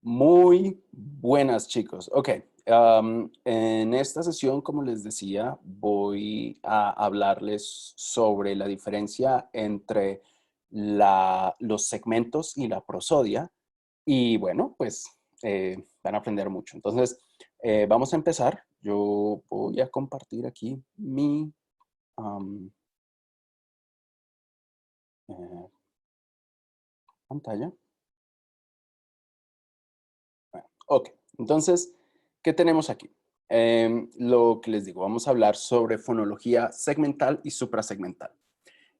Muy buenas, chicos. Ok, en esta sesión, como les decía, voy a hablarles sobre la diferencia entre los segmentos y la prosodia. Y bueno, pues van a aprender mucho. Entonces, vamos a empezar. Yo voy a compartir aquí mi am, eh, pantalla. Bueno, ok, entonces, ¿qué tenemos aquí? Lo que les digo, vamos a hablar sobre fonología segmental y suprasegmental.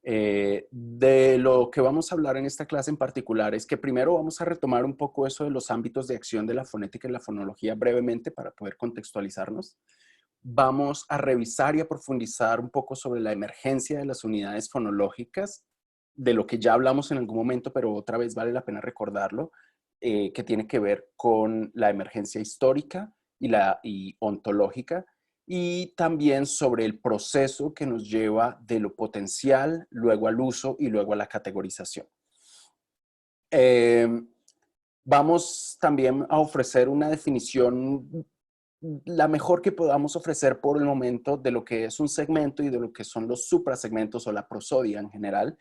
De lo que vamos a hablar en esta clase en particular es que primero vamos a retomar un poco eso de los ámbitos de acción de la fonética y la fonología brevemente para poder contextualizarnos. Vamos a revisar y a profundizar un poco sobre la emergencia de las unidades fonológicas, de lo que ya hablamos en algún momento, pero otra vez vale la pena recordarlo, que tiene que ver con la emergencia histórica y ontológica, y también sobre el proceso que nos lleva de lo potencial, luego al uso y luego a la categorización. Vamos también a ofrecer una definición, la mejor que podamos ofrecer por el momento, de lo que es un segmento y de lo que son los suprasegmentos o la prosodia en general.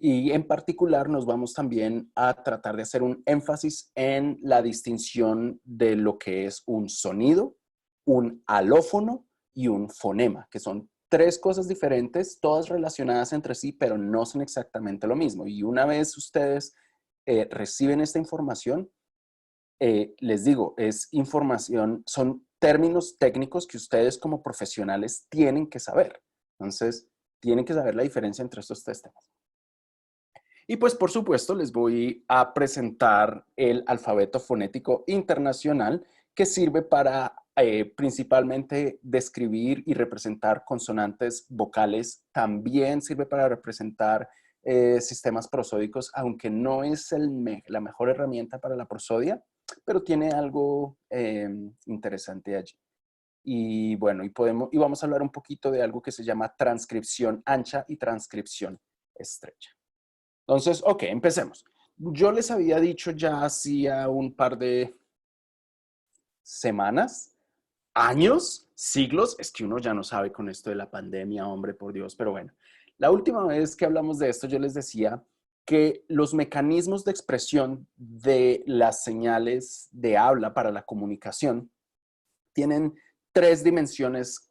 Y en particular nos vamos también a tratar de hacer un énfasis en la distinción de lo que es un sonido, un alófono y un fonema, que son tres cosas diferentes, todas relacionadas entre sí, pero no son exactamente lo mismo. Y una vez ustedes reciben esta información, les digo, es información, son términos técnicos que ustedes como profesionales tienen que saber. Entonces, tienen que saber la diferencia entre estos tres temas. Y pues, por supuesto, les voy a presentar el alfabeto fonético internacional, que sirve para principalmente describir y representar consonantes vocales. También sirve para representar sistemas prosódicos, aunque no es la mejor herramienta para la prosodia, pero tiene algo interesante allí. Y bueno, y vamos a hablar un poquito de algo que se llama transcripción ancha y transcripción estrecha. Entonces, ok, empecemos. Yo les había dicho ya hacía un par de semanas, años, siglos, es que uno ya no sabe con esto de la pandemia, hombre, por Dios, pero bueno. La última vez que hablamos de esto, yo les decía que los mecanismos de expresión de las señales de habla para la comunicación tienen tres dimensiones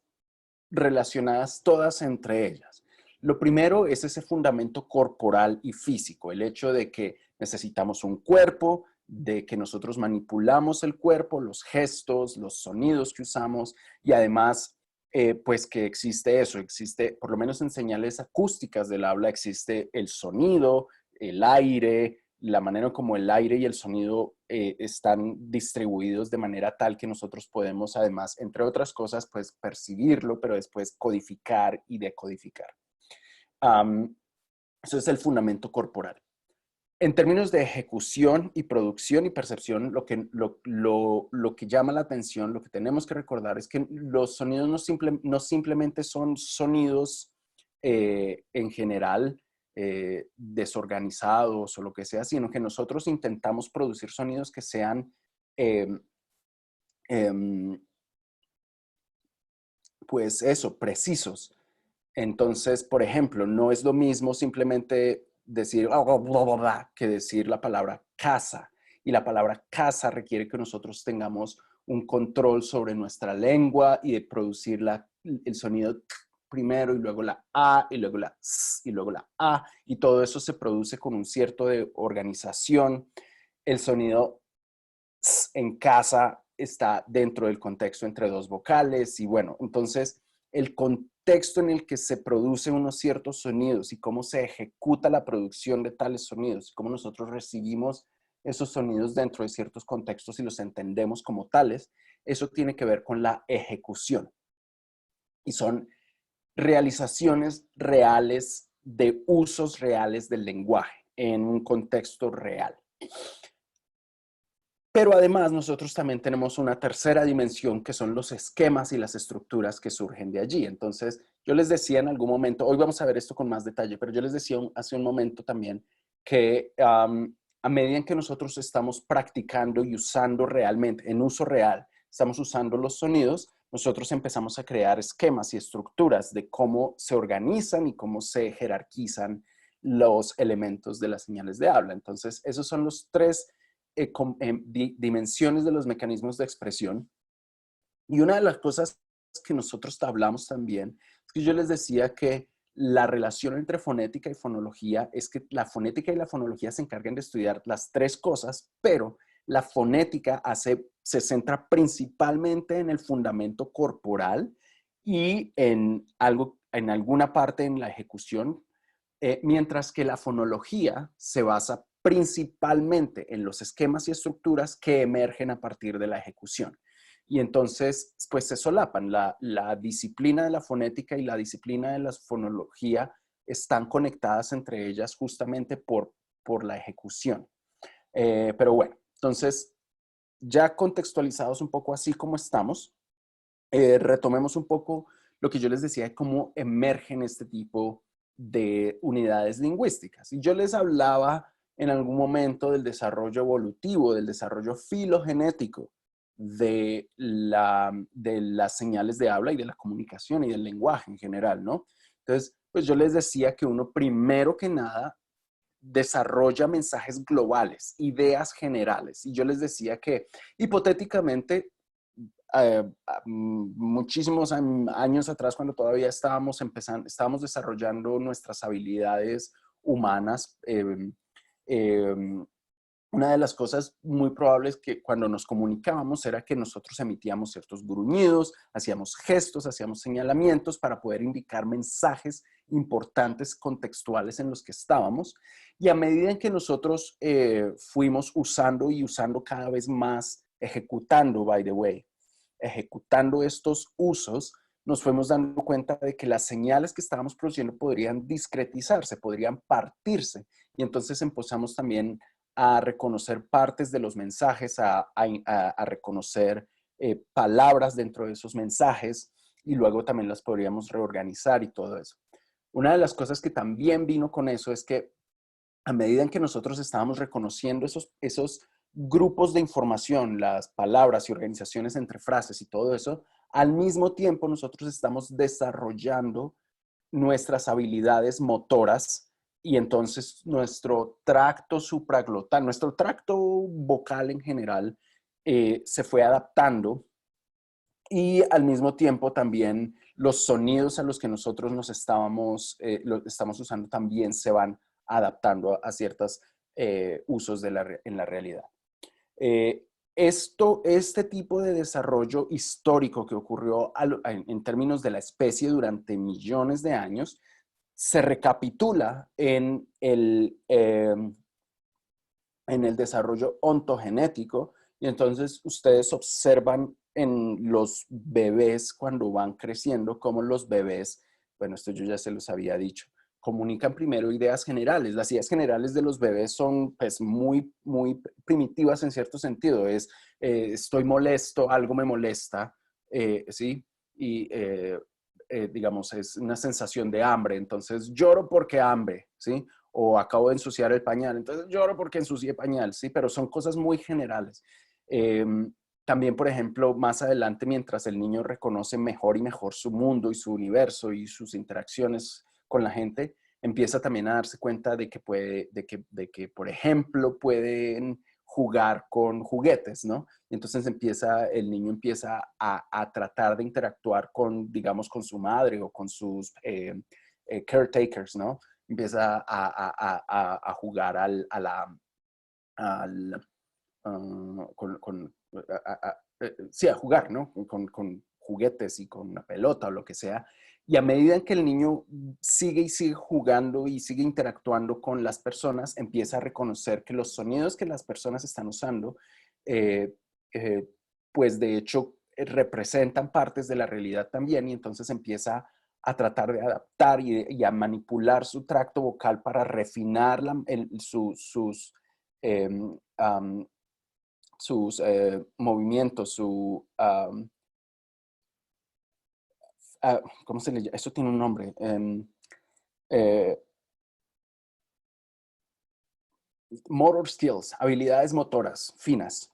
relacionadas todas entre ellas. Lo primero es ese fundamento corporal y físico, el hecho de que necesitamos un cuerpo, de que nosotros manipulamos el cuerpo, los gestos, los sonidos que usamos y además, pues que existe eso, existe, por lo menos en señales acústicas del habla, existe el sonido, el aire, la manera como el aire y el sonido están distribuidos de manera tal que nosotros podemos además, entre otras cosas, pues percibirlo, pero después codificar y decodificar. Eso es el fundamento corporal. En términos de ejecución y producción y percepción, lo que llama la atención, lo que tenemos que recordar es que los sonidos no simplemente son sonidos en general desorganizados o lo que sea, sino que nosotros intentamos producir sonidos que sean eh, eh, pues eso, precisos. Entonces, por ejemplo, no es lo mismo simplemente decir que decir la palabra casa. Y la palabra casa requiere que nosotros tengamos un control sobre nuestra lengua y de producir el sonido primero y luego la A y luego la S y luego la A. Y todo eso se produce con un cierto de organización. El sonido en casa está dentro del contexto entre dos vocales y bueno, entonces el contexto en el que se producen unos ciertos sonidos y cómo se ejecuta la producción de tales sonidos, cómo nosotros recibimos esos sonidos dentro de ciertos contextos y los entendemos como tales, eso tiene que ver con la ejecución. Y son realizaciones reales de usos reales del lenguaje en un contexto real. Pero además nosotros también tenemos una tercera dimensión que son los esquemas y las estructuras que surgen de allí. Entonces, yo les decía en algún momento, hoy vamos a ver esto con más detalle, pero yo les decía hace un momento también que a medida en que nosotros estamos practicando y usando realmente, en uso real, estamos usando los sonidos, nosotros empezamos a crear esquemas y estructuras de cómo se organizan y cómo se jerarquizan los elementos de las señales de habla. Entonces, esos son los tres dimensiones de los mecanismos de expresión. Y una de las cosas que nosotros hablamos también es que yo les decía que la relación entre fonética y fonología es que la fonética y la fonología se encargan de estudiar las tres cosas, pero la fonética se centra principalmente en el fundamento corporal y en alguna parte en la ejecución, mientras que la fonología se basa principalmente en los esquemas y estructuras que emergen a partir de la ejecución. Y entonces, pues se solapan. La disciplina de la fonética y la disciplina de la fonología están conectadas entre ellas justamente por la ejecución. Pero bueno, entonces, ya contextualizados un poco así como estamos, retomemos un poco lo que yo les decía de cómo emergen este tipo de unidades lingüísticas. Y yo les hablaba en algún momento del desarrollo evolutivo, del desarrollo filogenético de las señales de habla y de la comunicación y del lenguaje en general, ¿no? Entonces, pues yo les decía que uno primero que nada desarrolla mensajes globales, ideas generales. Y yo les decía que hipotéticamente muchísimos años atrás, cuando todavía estábamos desarrollando nuestras habilidades humanas, una de las cosas muy probables que cuando nos comunicábamos era que nosotros emitíamos ciertos gruñidos, hacíamos gestos, hacíamos señalamientos para poder indicar mensajes importantes contextuales en los que estábamos. Y a medida en que nosotros fuimos usando y usando cada vez más, ejecutando, by the way, ejecutando estos usos, nos fuimos dando cuenta de que las señales que estábamos produciendo podrían discretizarse, podrían partirse. Y entonces empezamos también a reconocer partes de los mensajes, a reconocer palabras dentro de esos mensajes y luego también las podríamos reorganizar y todo eso. Una de las cosas que también vino con eso es que a medida en que nosotros estábamos reconociendo esos grupos de información, las palabras y organizaciones entre frases y todo eso, al mismo tiempo nosotros estamos desarrollando nuestras habilidades motoras y entonces nuestro tracto supraglotal, nuestro tracto vocal en general, se fue adaptando y al mismo tiempo también los sonidos a los que nosotros estamos usando también se van adaptando a ciertos usos en la realidad. Eh, este tipo de desarrollo histórico que ocurrió en términos de la especie durante millones de años, se recapitula en el desarrollo ontogenético y entonces ustedes observan en los bebés cuando van creciendo cómo los bebés, bueno, esto yo ya se los había dicho, comunican primero ideas generales. Las ideas generales de los bebés son pues muy primitivas en cierto sentido. Estoy molesto, algo me molesta, ¿sí? Y digamos, es una sensación de hambre. Entonces lloro porque hambre, ¿sí? O acabo de ensuciar el pañal, entonces lloro porque ensucié pañal, ¿sí? Pero son cosas muy generales. Eh, También, por ejemplo, más adelante, mientras el niño reconoce mejor y mejor su mundo y su universo y sus interacciones con la gente, empieza también a darse cuenta de que por ejemplo, pueden jugar con juguetes, ¿no? Y entonces el niño empieza a tratar de interactuar con, digamos, con su madre o con sus caretakers, ¿no? Empieza a jugar al sí, a jugar, ¿no? Con juguetes y con una pelota o lo que sea. Y a medida en que el niño sigue y sigue jugando y sigue interactuando con las personas, empieza a reconocer que los sonidos que las personas están usando, eh, eh, pues de hecho representan partes de la realidad también y entonces empieza a tratar de adaptar y a manipular su tracto vocal para refinar um, sus movimientos, ¿cómo se le llama? Eso tiene un nombre. Eh, motor skills, habilidades motoras finas.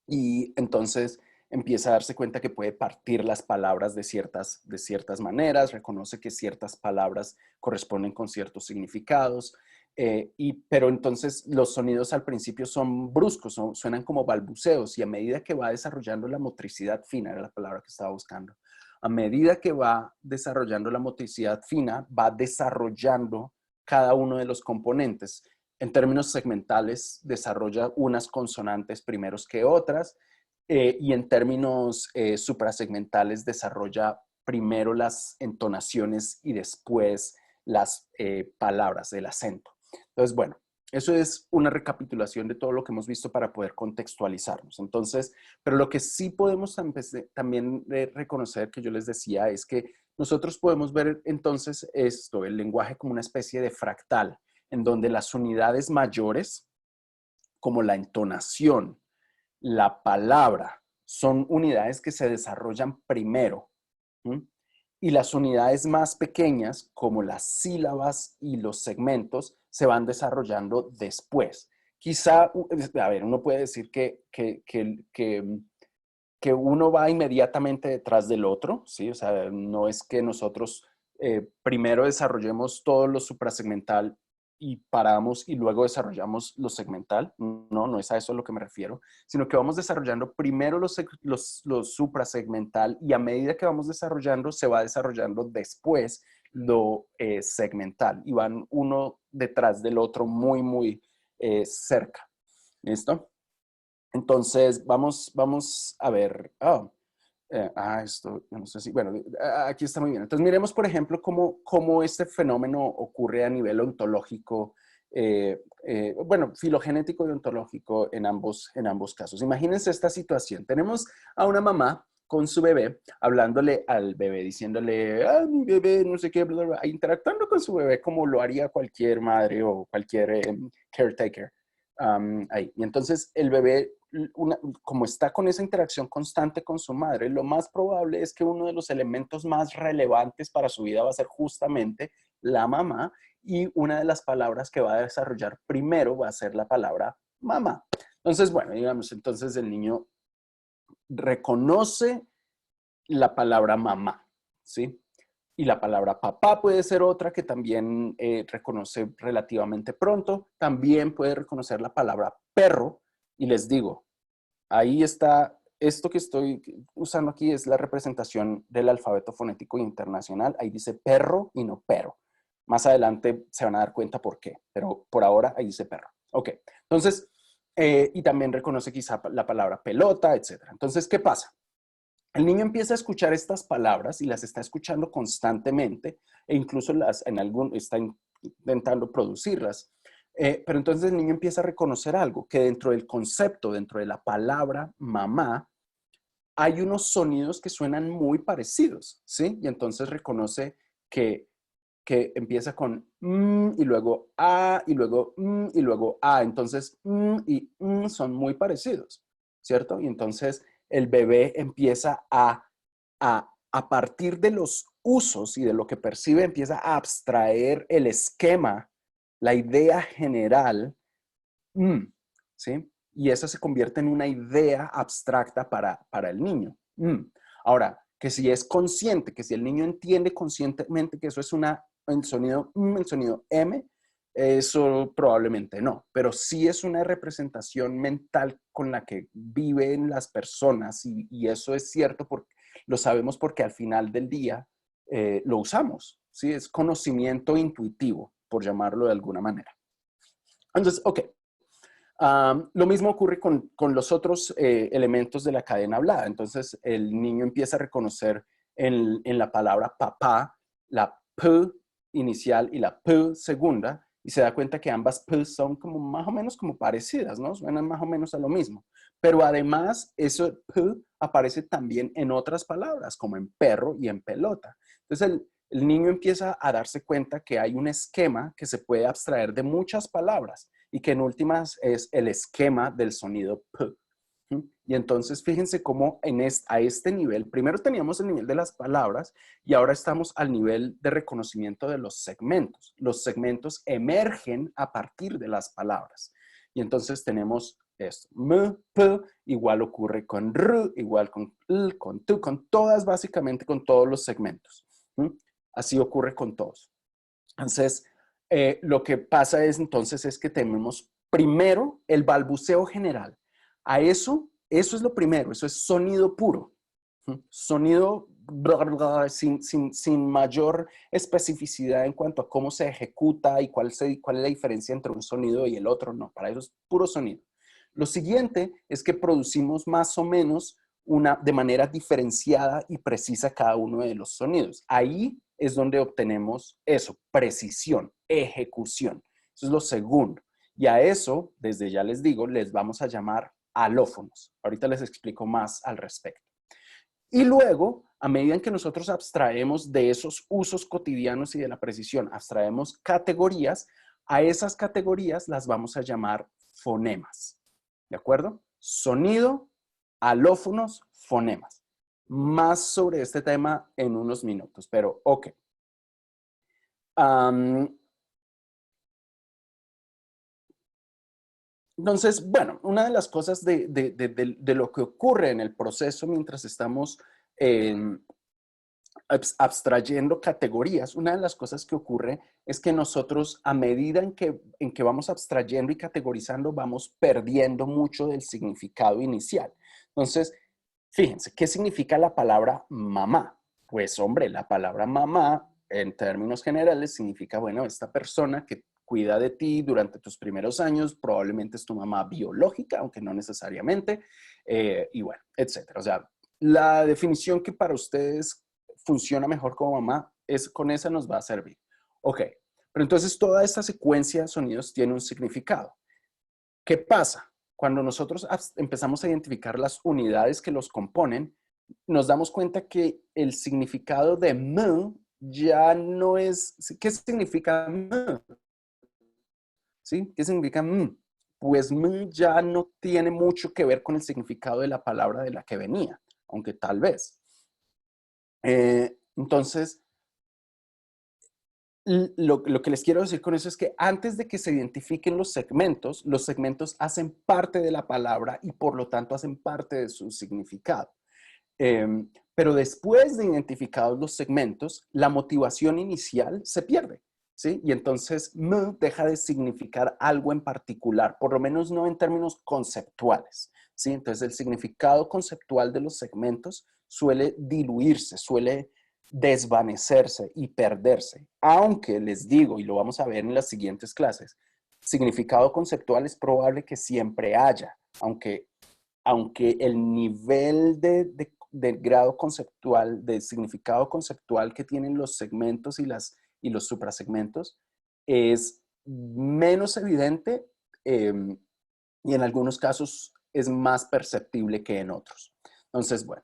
Y entonces empieza a darse cuenta que puede partir las palabras de ciertas maneras, reconoce que ciertas palabras corresponden con ciertos significados, pero entonces los sonidos al principio son bruscos, suenan como balbuceos, y a medida que va desarrollando la motricidad fina, era la palabra que estaba buscando, a medida que va desarrollando la motricidad fina, va desarrollando cada uno de los componentes. En términos segmentales, desarrolla unas consonantes primeros que otras, y en términos suprasegmentales, desarrolla primero las entonaciones y después las palabras, el acento. Entonces, bueno, eso es una recapitulación de todo lo que hemos visto para poder contextualizarnos. Entonces, pero lo que sí podemos también reconocer, que yo les decía, es que nosotros podemos ver entonces esto, el lenguaje, como una especie de fractal, en donde las unidades mayores, como la entonación, la palabra, son unidades que se desarrollan primero. ¿Mm? Y las unidades más pequeñas, como las sílabas y los segmentos, se van desarrollando después. Quizá, a ver, uno puede decir que uno va inmediatamente detrás del otro, ¿sí? O sea, no es que nosotros primero desarrollemos todo lo suprasegmental y paramos y luego desarrollamos lo segmental. No, no es a eso a lo que me refiero, sino que vamos desarrollando primero lo suprasegmental, y a medida que vamos desarrollando, se va desarrollando después lo segmental, y van uno detrás del otro muy, muy cerca. ¿Listo? Entonces, vamos a ver. Esto, no sé si, bueno, aquí está muy bien. Entonces, miremos, por ejemplo, cómo este fenómeno ocurre a nivel ontológico, bueno, filogenético y ontológico en ambos casos. Imagínense esta situación. Tenemos a una mamá con su bebé, hablándole al bebé, diciéndole, mi bebé, no sé qué, bla, bla, bla, interactuando con su bebé como lo haría cualquier madre o cualquier caretaker. Ahí. Y entonces el bebé, como está con esa interacción constante con su madre, lo más probable es que uno de los elementos más relevantes para su vida va a ser justamente la mamá, y una de las palabras que va a desarrollar primero va a ser la palabra mamá. Entonces, bueno, digamos, entonces el niño reconoce la palabra mamá, ¿sí? Y la palabra papá puede ser otra que también reconoce relativamente pronto. También puede reconocer la palabra perro. Y les digo, ahí está, esto que estoy usando aquí es la representación del alfabeto fonético internacional. Ahí dice perro y no pero. Más adelante se van a dar cuenta por qué, pero por ahora ahí dice perro. Ok, entonces, y también reconoce quizá la palabra pelota, etc. Entonces, ¿qué pasa? El niño empieza a escuchar estas palabras y las está escuchando constantemente, e incluso está intentando producirlas. Pero entonces el niño empieza a reconocer algo, que dentro del concepto, dentro de la palabra mamá, hay unos sonidos que suenan muy parecidos, ¿sí? Y entonces reconoce que, que empieza con y luego a, y luego y luego a. Entonces y son muy parecidos, ¿cierto? Y entonces el bebé empieza a partir de los usos y de lo que percibe, empieza a abstraer el esquema, la idea general, ¿sí? Y eso se convierte en una idea abstracta para el niño. Ahora, que si es consciente, que si el niño entiende conscientemente que eso es el sonido el sonido M, eso probablemente no, pero sí es una representación mental con la que viven las personas, y eso es cierto, porque lo sabemos, porque al final del día lo usamos, ¿sí? Es conocimiento intuitivo, por llamarlo de alguna manera. Entonces, ok. Lo mismo ocurre con los otros elementos de la cadena hablada. Entonces, el niño empieza a reconocer en la palabra papá la P inicial y la P segunda, y se da cuenta que ambas P son como más o menos como parecidas, ¿no? Suenan más o menos a lo mismo. Pero además, eso P aparece también en otras palabras, como en perro y en pelota. Entonces, el niño empieza a darse cuenta que hay un esquema que se puede abstraer de muchas palabras, y que en últimas es el esquema del sonido P. ¿Mm? Y entonces fíjense cómo a este nivel, primero teníamos el nivel de las palabras y ahora estamos al nivel de reconocimiento de los segmentos. Los segmentos emergen a partir de las palabras. Y entonces tenemos esto, m, p, igual ocurre con r, igual con l, con tu, con todas, básicamente con todos los segmentos. ¿Mm? Así ocurre con todos. Entonces, lo que pasa es entonces es que tenemos primero el balbuceo general. A eso es lo primero, eso es sonido puro. Sonido sin mayor especificidad en cuanto a cómo se ejecuta y cuál es la diferencia entre un sonido y el otro. No, para eso es puro sonido. Lo siguiente es que producimos más o menos de manera diferenciada y precisa cada uno de los sonidos. Ahí es donde obtenemos eso, precisión, ejecución. Eso es lo segundo. Y a eso, desde ya les digo, les vamos a llamar alófonos. Ahorita les explico más al respecto. Y luego, a medida en que nosotros abstraemos de esos usos cotidianos y de la precisión, abstraemos categorías, a esas categorías las vamos a llamar fonemas. ¿De acuerdo? Sonido, alófonos, fonemas. Más sobre este tema en unos minutos, pero ok. Entonces, bueno, una de las cosas de lo que ocurre en el proceso mientras estamos abstrayendo categorías, una de las cosas que ocurre es que nosotros, a medida en que vamos abstrayendo y categorizando, vamos perdiendo mucho del significado inicial. Entonces, fíjense, ¿qué significa la palabra mamá? Pues, hombre, la palabra mamá, en términos generales, significa, bueno, esta persona que cuida de ti durante tus primeros años, probablemente es tu mamá biológica, aunque no necesariamente, y bueno, etcétera. O sea, la definición que para ustedes funciona mejor como mamá, con esa nos va a servir. Ok, pero entonces toda esta secuencia de sonidos tiene un significado. ¿Qué pasa? Cuando nosotros empezamos a identificar las unidades que los componen, nos damos cuenta que el significado de m ya no es... ¿Qué significa m? ¿Sí? ¿Qué significa m? Pues m ya no tiene mucho que ver con el significado de la palabra de la que venía, aunque tal vez. Entonces, lo que les quiero decir con eso es que antes de que se identifiquen los segmentos hacen parte de la palabra y por lo tanto hacen parte de su significado. Pero después de identificados los segmentos, la motivación inicial se pierde, ¿sí? Y entonces m deja de significar algo en particular, por lo menos no en términos conceptuales, ¿sí? Entonces el significado conceptual de los segmentos suele diluirse, suele desvanecerse y perderse. Aunque les digo, y lo vamos a ver en las siguientes clases, significado conceptual es probable que siempre haya, aunque el nivel de grado conceptual, de significado conceptual que tienen los segmentos y los suprasegmentos es menos evidente y en algunos casos es más perceptible que en otros. Entonces, bueno.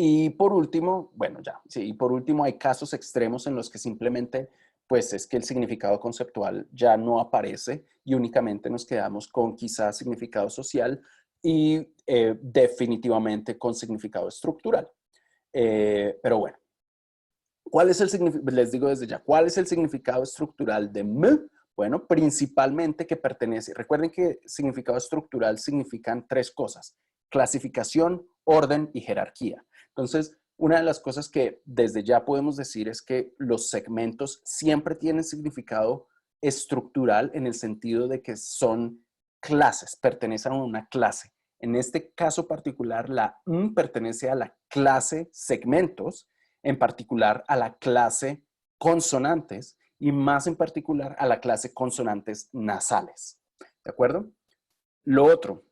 Y por último, bueno, ya, sí, y por último hay casos extremos en los que simplemente, pues es que el significado conceptual ya no aparece y únicamente nos quedamos con quizás significado social y definitivamente con significado estructural. Pero bueno, ¿cuál es el significado? Les digo desde ya, ¿cuál es el significado estructural de M? Bueno, principalmente que pertenece, recuerden que significado estructural significan tres cosas: clasificación, orden y jerarquía. Entonces, una de las cosas que desde ya podemos decir es que los segmentos siempre tienen significado estructural en el sentido de que son clases, pertenecen a una clase. En este caso particular, la M pertenece a la clase segmentos, en particular a la clase consonantes y más en particular a la clase consonantes nasales. ¿De acuerdo? Lo otro,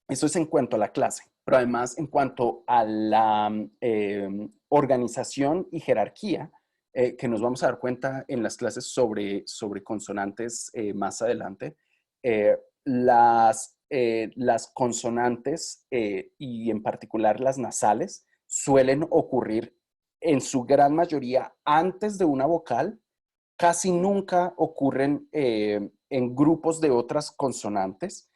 eso es en cuanto a la clase, pero además en cuanto a la organización y jerarquía, que nos vamos a dar cuenta en las clases sobre consonantes más adelante, las consonantes y en particular las nasales suelen ocurrir en su gran mayoría antes de una vocal, casi nunca ocurren en grupos de otras consonantes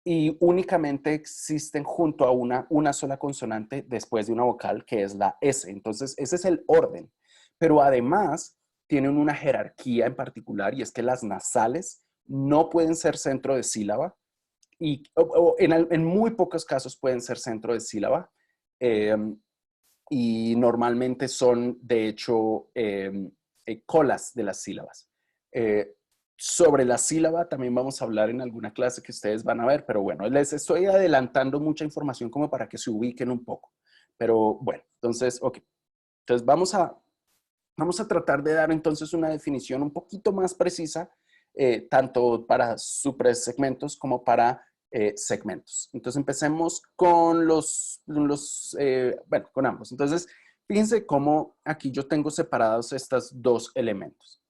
y únicamente existen junto a una sola consonante después de una vocal, que es la S. Entonces, ese es el orden. Pero además, tienen una jerarquía en particular, y es que las nasales no pueden ser centro de sílaba, o en muy pocos casos pueden ser centro de sílaba, eh, y normalmente son, de hecho, colas de las sílabas. Eh, Sobre la sílaba también vamos a hablar en alguna clase que ustedes van a ver, pero bueno, les estoy adelantando mucha información como para que se ubiquen un poco. Pero bueno, entonces, ok. Entonces vamos a tratar de dar entonces una definición un poquito más precisa, tanto para suprasegmentos como para segmentos. Entonces empecemos con bueno, con ambos. Entonces, fíjense cómo aquí yo tengo separados estos dos elementos.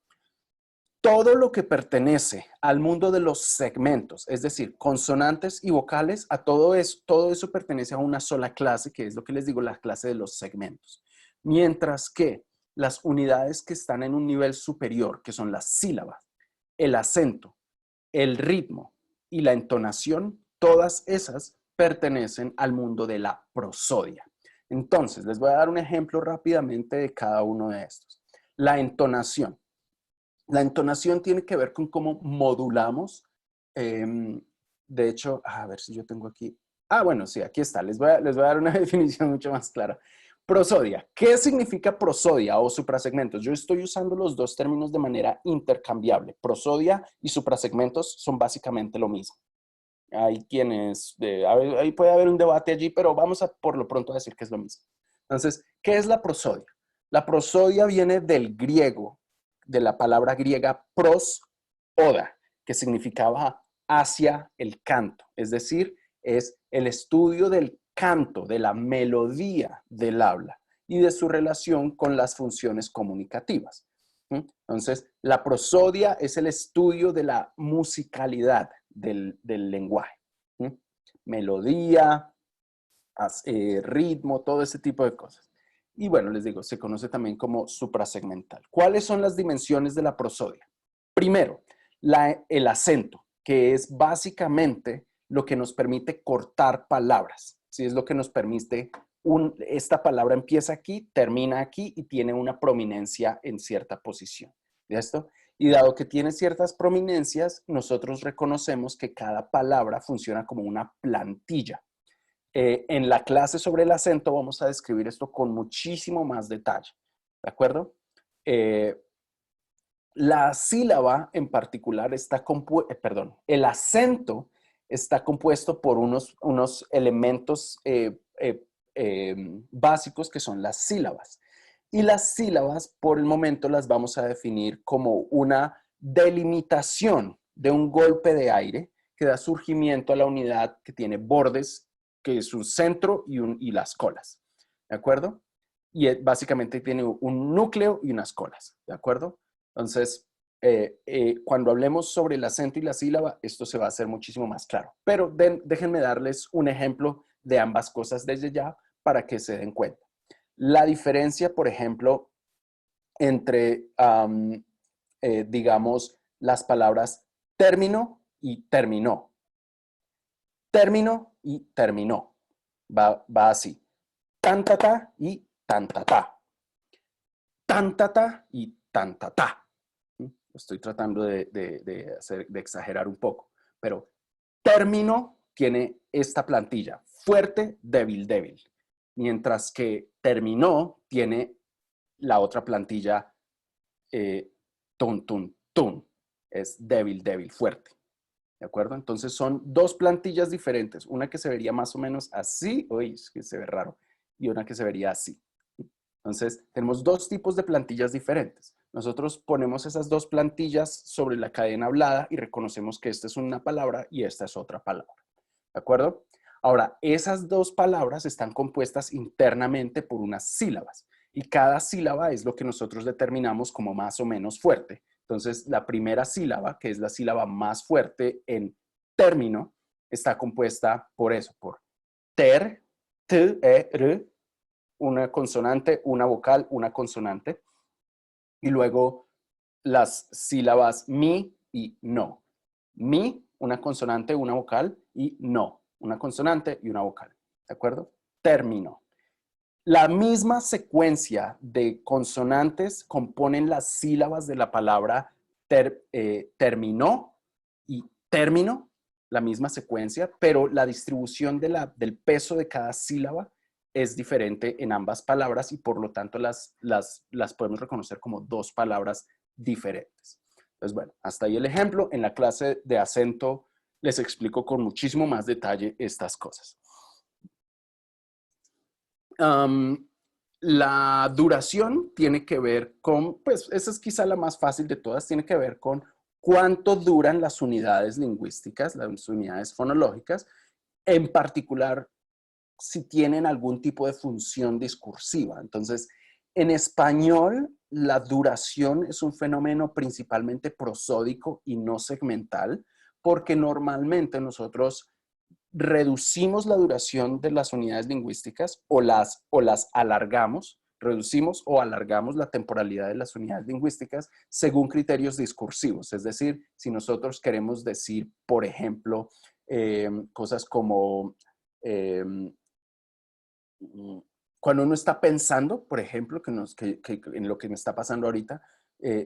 Todo lo que pertenece al mundo de los segmentos, es decir, consonantes y vocales, todo eso pertenece a una sola clase, que es lo que les digo, la clase de los segmentos. Mientras que las unidades que están en un nivel superior, que son las sílabas, el acento, el ritmo y la entonación, todas esas pertenecen al mundo de la prosodia. Entonces, les voy a dar un ejemplo rápidamente de cada uno de estos. La entonación. La entonación tiene que ver con cómo modulamos. De hecho, a ver si yo tengo aquí. Bueno, sí, aquí está. Les voy a dar una definición mucho más clara. Prosodia. ¿Qué significa prosodia o suprasegmentos? Yo estoy usando los dos términos de manera intercambiable. Prosodia y suprasegmentos son básicamente lo mismo. Hay quienes, ahí puede haber un debate allí, pero vamos a por lo pronto a decir que es lo mismo. Entonces, ¿qué es la prosodia? La prosodia viene del griego, de la palabra griega pros, oda, que significaba hacia el canto. Es decir, es el estudio del canto, de la melodía del habla y de su relación con las funciones comunicativas. Entonces, la prosodia es el estudio de la musicalidad del lenguaje. Melodía, ritmo, todo ese tipo de cosas. Y bueno, les digo, se conoce también como suprasegmental. ¿Cuáles son las dimensiones de la prosodia? Primero, el acento, que es básicamente lo que nos permite cortar palabras. ¿Sí? Es lo que nos permite, esta palabra empieza aquí, termina aquí y tiene una prominencia en cierta posición. ¿Listo? Y dado que tiene ciertas prominencias, nosotros reconocemos que cada palabra funciona como una plantilla. En la clase sobre el acento vamos a describir esto con muchísimo más detalle, ¿de acuerdo? La sílaba en particular está el acento está compuesto por unos elementos básicos que son las sílabas. Y las sílabas, por el momento, las vamos a definir como una delimitación de un golpe de aire que da surgimiento a la unidad que tiene bordes, que es un centro y las colas, ¿de acuerdo? Y básicamente tiene un núcleo y unas colas, ¿de acuerdo? Entonces, cuando hablemos sobre el acento y la sílaba, esto se va a hacer muchísimo más claro. Pero déjenme darles un ejemplo de ambas cosas desde ya para que se den cuenta. La diferencia, por ejemplo, entre, digamos, las palabras término y terminó. Término y terminó. Va así. Tantata y tantata. Tantata y tantata. Estoy tratando de exagerar un poco, pero término tiene esta plantilla, fuerte, débil, débil. Mientras que terminó tiene la otra plantilla, tun, tun, tun. Es débil, débil, fuerte. ¿De acuerdo? Entonces son dos plantillas diferentes. Una que se vería más o menos así, uy, es que se ve raro, y una que se vería así. Entonces, tenemos dos tipos de plantillas diferentes. Nosotros ponemos esas dos plantillas sobre la cadena hablada y reconocemos que esta es una palabra y esta es otra palabra. ¿De acuerdo? Ahora, esas dos palabras están compuestas internamente por unas sílabas y cada sílaba es lo que nosotros determinamos como más o menos fuerte. Entonces, la primera sílaba, que es la sílaba más fuerte en término, está compuesta por eso, por ter, t, e, r, una consonante, una vocal, una consonante. Y luego las sílabas mi y no. Mi, una consonante, una vocal, y no, una consonante y una vocal. ¿De acuerdo? Término. La misma secuencia de consonantes componen las sílabas de la palabra terminó y término, la misma secuencia, pero la distribución del peso de cada sílaba es diferente en ambas palabras y por lo tanto las podemos reconocer como dos palabras diferentes. Entonces, bueno, hasta ahí el ejemplo. En la clase de acento les explico con muchísimo más detalle estas cosas. La duración tiene que ver con, pues esa es quizá la más fácil de todas, tiene que ver con cuánto duran las unidades lingüísticas, las unidades fonológicas, en particular si tienen algún tipo de función discursiva. Entonces, en español, la duración es un fenómeno principalmente prosódico y no segmental, porque normalmente nosotros reducimos la duración de las unidades lingüísticas o las alargamos, reducimos o alargamos la temporalidad de las unidades lingüísticas según criterios discursivos. Es decir, si nosotros queremos decir, por ejemplo, cosas como cuando uno está pensando, por ejemplo, en lo que me está pasando ahorita,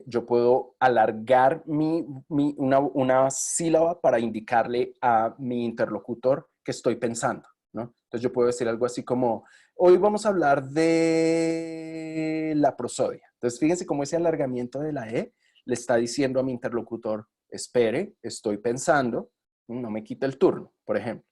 yo puedo alargar una sílaba para indicarle a mi interlocutor que estoy pensando, ¿no? Entonces yo puedo decir algo así como, hoy vamos a hablar de la prosodia. Entonces fíjense cómo ese alargamiento de la E le está diciendo a mi interlocutor, espere, estoy pensando, no me quita el turno, por ejemplo.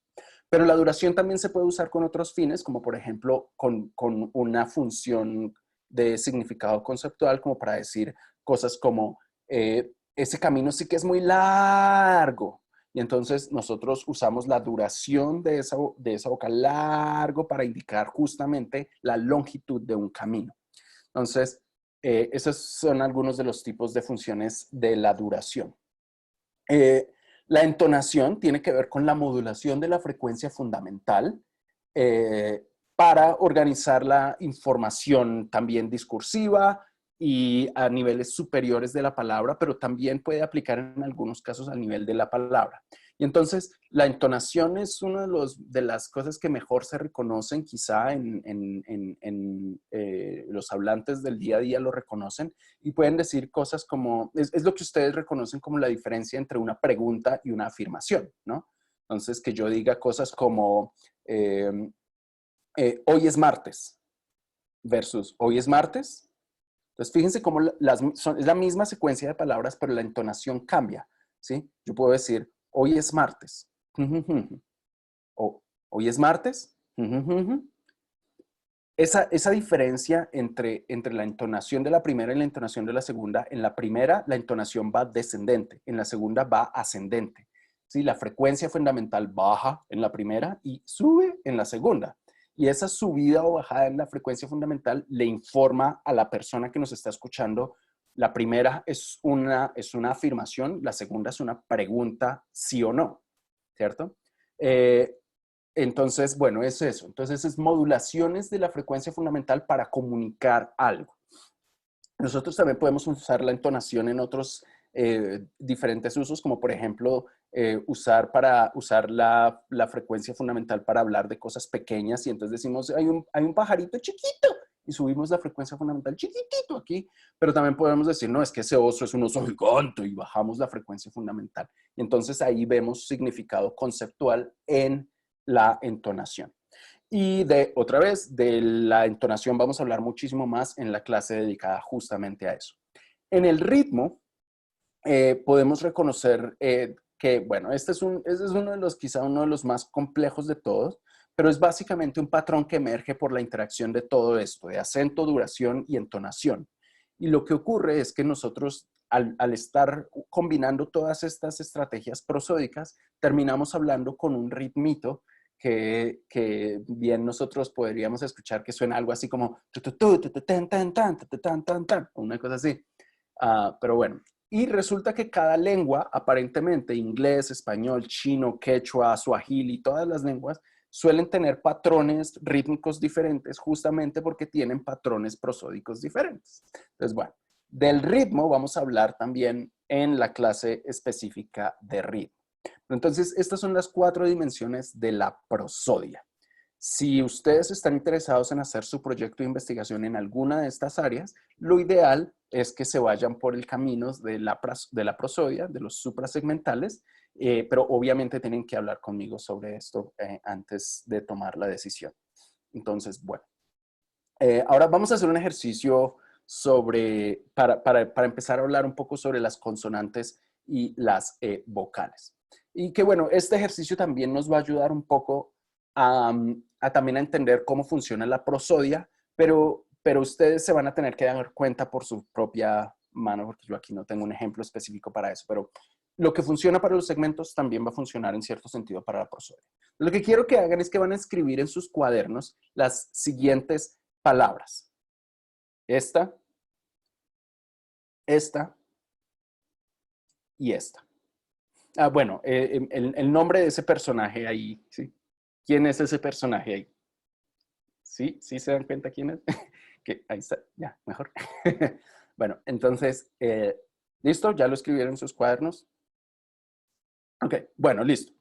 Pero la duración también se puede usar con otros fines, como por ejemplo con una función de significado conceptual, como para decir cosas como, ese camino sí que es muy largo. Y entonces nosotros usamos la duración de esa vocal largo para indicar justamente la longitud de un camino. Entonces, esos son algunos de los tipos de funciones de la duración. La entonación tiene que ver con la modulación de la frecuencia fundamental para organizar la información también discursiva y a niveles superiores de la palabra, pero también puede aplicar en algunos casos al nivel de la palabra. Y entonces la entonación es una de las cosas que mejor se reconocen, quizá los hablantes del día a día lo reconocen y pueden decir cosas como, es lo que ustedes reconocen como la diferencia entre una pregunta y una afirmación, ¿no? Entonces que yo diga cosas como, hoy es martes versus hoy es martes. Entonces, fíjense cómo es la misma secuencia de palabras, pero la entonación cambia, ¿sí? Yo puedo decir, hoy es martes. O, hoy es martes. Esa diferencia entre la entonación de la primera y la entonación de la segunda, en la primera la entonación va descendente, en la segunda va ascendente. ¿Sí? La frecuencia fundamental baja en la primera y sube en la segunda. Y esa subida o bajada en la frecuencia fundamental le informa a la persona que nos está escuchando. La primera es una afirmación, la segunda es una pregunta, sí o no, ¿cierto? Entonces, bueno, es eso. Entonces, es modulaciones de la frecuencia fundamental para comunicar algo. Nosotros también podemos usar la entonación en otros diferentes usos, como por ejemplo, usar la frecuencia fundamental para hablar de cosas pequeñas y entonces decimos, hay un pajarito chiquito y subimos la frecuencia fundamental chiquitito aquí, pero también podemos decir, no, es que ese oso es un oso gigante y bajamos la frecuencia fundamental. Y entonces ahí vemos significado conceptual en la entonación. Y otra vez, de la entonación vamos a hablar muchísimo más en la clase dedicada justamente a eso. En el ritmo, podemos reconocer que, bueno, este es uno de los, quizá uno de los más complejos de todos, pero es básicamente un patrón que emerge por la interacción de todo esto, de acento, duración y entonación. Y lo que ocurre es que nosotros, al estar combinando todas estas estrategias prosódicas, terminamos hablando con un ritmito que bien nosotros podríamos escuchar que suena algo así como una cosa así. Pero bueno, y resulta que cada lengua, aparentemente inglés, español, chino, quechua, suajili, todas las lenguas suelen tener patrones rítmicos diferentes justamente porque tienen patrones prosódicos diferentes. Entonces, bueno, del ritmo vamos a hablar también en la clase específica de ritmo. Entonces, estas son las 4 dimensiones de la prosodia. Si ustedes están interesados en hacer su proyecto de investigación en alguna de estas áreas, lo ideal es que se vayan por el camino de la prosodia, de los suprasegmentales, pero obviamente tienen que hablar conmigo sobre esto antes de tomar la decisión. Entonces, bueno. Ahora vamos a hacer un ejercicio para empezar a hablar un poco sobre las consonantes y las vocales. Y que bueno, este ejercicio también nos va a ayudar un poco también a entender cómo funciona la prosodia, pero ustedes se van a tener que dar cuenta por su propia mano, porque yo aquí no tengo un ejemplo específico para eso, pero lo que funciona para los segmentos también va a funcionar en cierto sentido para la prosodia. Lo que quiero que hagan es que van a escribir en sus cuadernos las siguientes palabras. Esta y esta. Bueno, el nombre de ese personaje ahí, ¿sí? ¿Quién es ese personaje ahí? ¿Sí? ¿Sí se dan cuenta quién es? Que ahí está, ya, mejor. Bueno, entonces, ¿listo? ¿Ya lo escribieron en sus cuadernos? Ok, bueno, listo.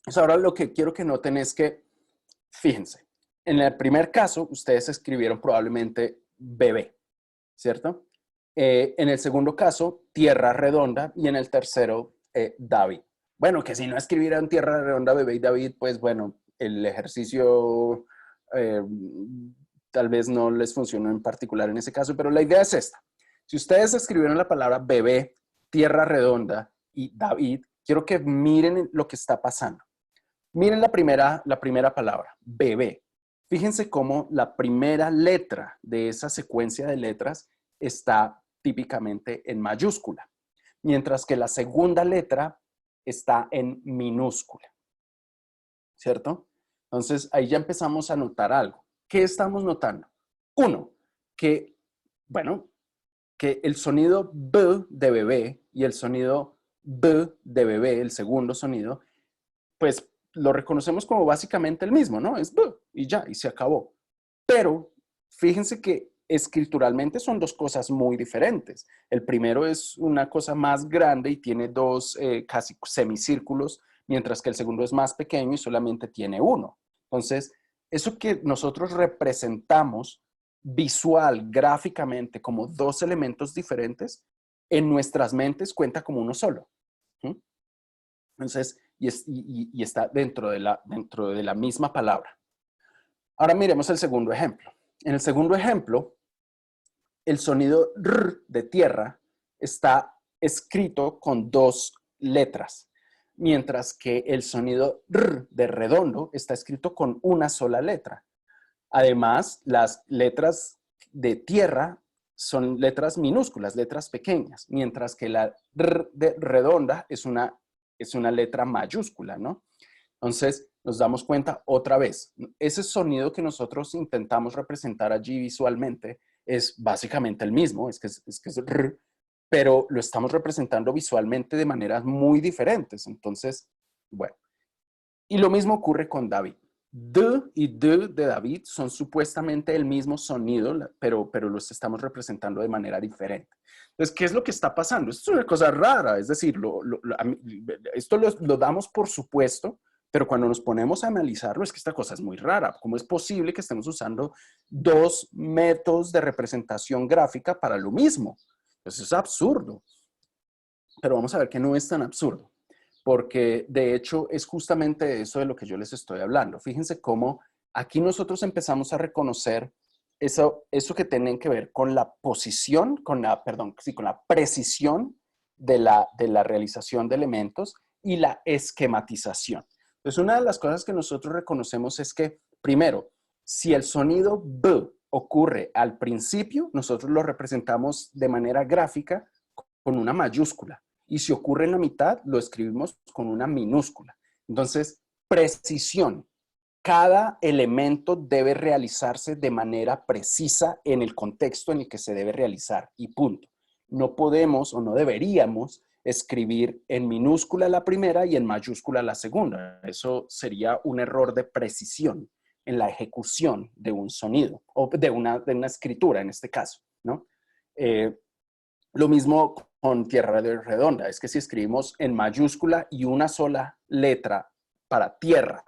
Pues ahora lo que quiero que noten es que, fíjense, en el primer caso, ustedes escribieron probablemente bebé, ¿cierto? En el segundo caso, tierra redonda, y en el tercero, David. Bueno, que si no escribieran tierra redonda, bebé y David, pues bueno, el ejercicio eh, tal vez no les funcionó en particular en ese caso, pero la idea es esta. Si ustedes escribieron la palabra bebé, tierra redonda y David, quiero que miren lo que está pasando. Miren la primera palabra, bebé. Fíjense cómo la primera letra de esa secuencia de letras está típicamente en mayúscula, mientras que la segunda letra está en minúscula, ¿cierto? Entonces, ahí ya empezamos a notar algo. ¿Qué estamos notando? Uno, que, bueno, que el sonido B de bebé y el sonido B de bebé, el segundo sonido, pues lo reconocemos como básicamente el mismo, ¿no? Es B y ya, y se acabó. Pero fíjense que escrituralmente son dos cosas muy diferentes. El primero es una cosa más grande y tiene dos casi semicírculos, mientras que el segundo es más pequeño y solamente tiene uno. Entonces, eso que nosotros representamos visual, gráficamente, como dos elementos diferentes, en nuestras mentes cuenta como uno solo. ¿Sí? Entonces, y está dentro de la misma palabra. Ahora miremos el segundo ejemplo. En el segundo ejemplo, el sonido R de tierra está escrito con dos letras, mientras que el sonido R de redondo está escrito con una sola letra. Además, las letras de tierra son letras minúsculas, letras pequeñas, mientras que la R de redonda es una letra mayúscula, ¿no? Entonces, nos damos cuenta otra vez, ese sonido que nosotros intentamos representar allí visualmente es básicamente el mismo, es que es R, pero lo estamos representando visualmente de maneras muy diferentes. Entonces, bueno. Y lo mismo ocurre con David. D y D de David son supuestamente el mismo sonido, pero los estamos representando de manera diferente. Entonces, ¿qué es lo que está pasando? Esto es una cosa rara, es decir, esto lo damos por supuesto, pero cuando nos ponemos a analizarlo es que esta cosa es muy rara. ¿Cómo es posible que estemos usando dos métodos de representación gráfica para lo mismo? Pues es absurdo. Pero vamos a ver que no es tan absurdo, porque de hecho es justamente eso de lo que yo les estoy hablando. Fíjense cómo aquí nosotros empezamos a reconocer eso que tienen que ver con la posición, con la precisión de la realización de elementos y la esquematización. Entonces, una de las cosas que nosotros reconocemos es que, primero, si el sonido B ocurre al principio, nosotros lo representamos de manera gráfica con una mayúscula. Y si ocurre en la mitad, lo escribimos con una minúscula. Entonces, precisión. Cada elemento debe realizarse de manera precisa en el contexto en el que se debe realizar y punto. No podemos o no deberíamos escribir en minúscula la primera y en mayúscula la segunda. Eso sería un error de precisión en la ejecución de un sonido o de una escritura en este caso, ¿no? Lo mismo con tierra redonda. Es que si escribimos en mayúscula y una sola letra para tierra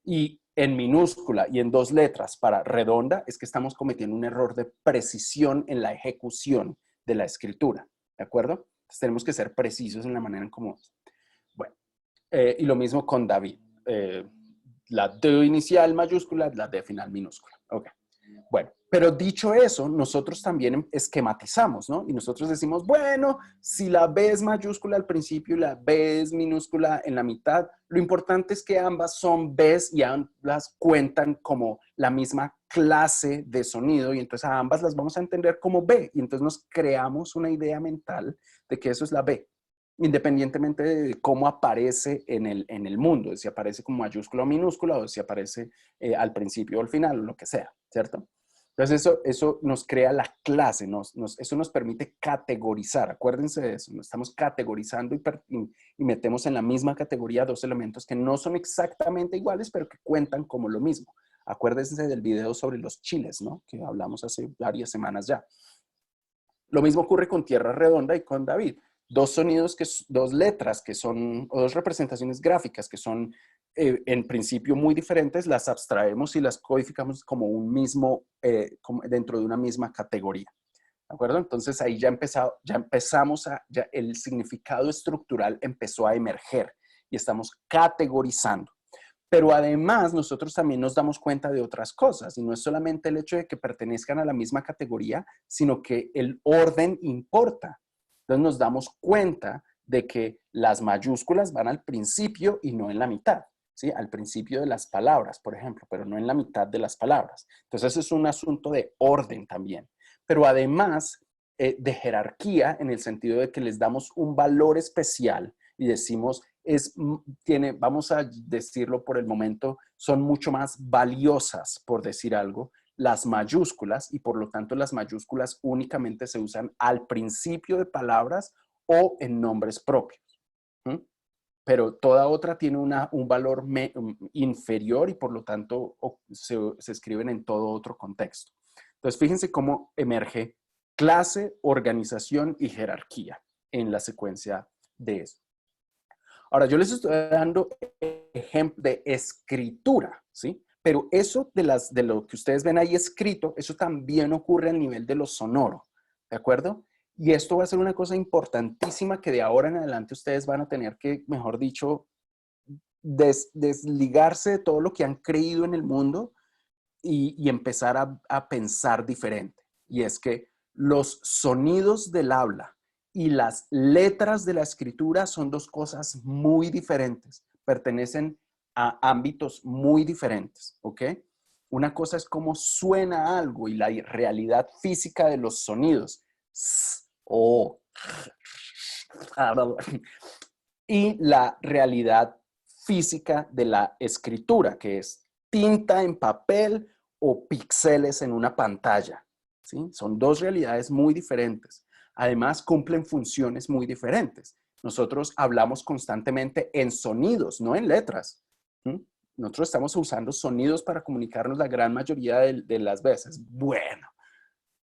y en minúscula y en dos letras para redonda, es que estamos cometiendo un error de precisión en la ejecución de la escritura. ¿De acuerdo? Entonces tenemos que ser precisos en la manera en cómo. Bueno, y lo mismo con David. La D inicial mayúscula, la D final minúscula. Ok. Bueno, pero dicho eso, nosotros también esquematizamos, ¿no? Y nosotros decimos, bueno, si la B es mayúscula al principio y la B es minúscula en la mitad, lo importante es que ambas son Bs y ambas cuentan como la misma clase de sonido y entonces a ambas las vamos a entender como B y entonces nos creamos una idea mental de que eso es la B, independientemente de cómo aparece en el mundo, si aparece como mayúscula o minúscula o si aparece al principio o al final o lo que sea, ¿cierto? Entonces eso nos crea la clase, eso nos permite categorizar, acuérdense de eso, estamos categorizando y metemos en la misma categoría dos elementos que no son exactamente iguales, pero que cuentan como lo mismo. Acuérdense del video sobre los chiles, ¿no? Que hablamos hace varias semanas ya. Lo mismo ocurre con Tierra Redonda y con David. Dos sonidos, dos letras que son, o dos representaciones gráficas que son en principio muy diferentes, las abstraemos y las codificamos como un mismo, dentro de una misma categoría. ¿De acuerdo? Entonces ahí ya empezamos ya el significado estructural empezó a emerger y estamos categorizando. Pero además nosotros también nos damos cuenta de otras cosas y no es solamente el hecho de que pertenezcan a la misma categoría, sino que el orden importa. Entonces nos damos cuenta de que las mayúsculas van al principio y no en la mitad, ¿sí? Al principio de las palabras, por ejemplo, pero no en la mitad de las palabras. Entonces es un asunto de orden también. Pero además de jerarquía en el sentido de que les damos un valor especial y decimos, vamos a decirlo por el momento, son mucho más valiosas, por decir algo, las mayúsculas y por lo tanto las mayúsculas únicamente se usan al principio de palabras o en nombres propios. ¿Mm? Pero toda otra tiene un valor inferior y por lo tanto se escriben en todo otro contexto. Entonces fíjense cómo emerge clase, organización y jerarquía en la secuencia de eso. Ahora, yo les estoy dando ejemplo de escritura, ¿sí? Pero eso de lo que ustedes ven ahí escrito, eso también ocurre al nivel de lo sonoro, ¿de acuerdo? Y esto va a ser una cosa importantísima que de ahora en adelante ustedes van a tener que, mejor dicho, desligarse de todo lo que han creído en el mundo y empezar a pensar diferente. Y es que los sonidos del habla y las letras de la escritura son dos cosas muy diferentes, pertenecen a ámbitos muy diferentes, ¿ok? Una cosa es cómo suena algo y la realidad física de los sonidos. O, y la realidad física de la escritura, que es tinta en papel o píxeles en una pantalla. ¿Sí? Son dos realidades muy diferentes. Además, cumplen funciones muy diferentes. Nosotros hablamos constantemente en sonidos, no en letras. ¿Sí? Nosotros estamos usando sonidos para comunicarnos la gran mayoría de las veces. Bueno,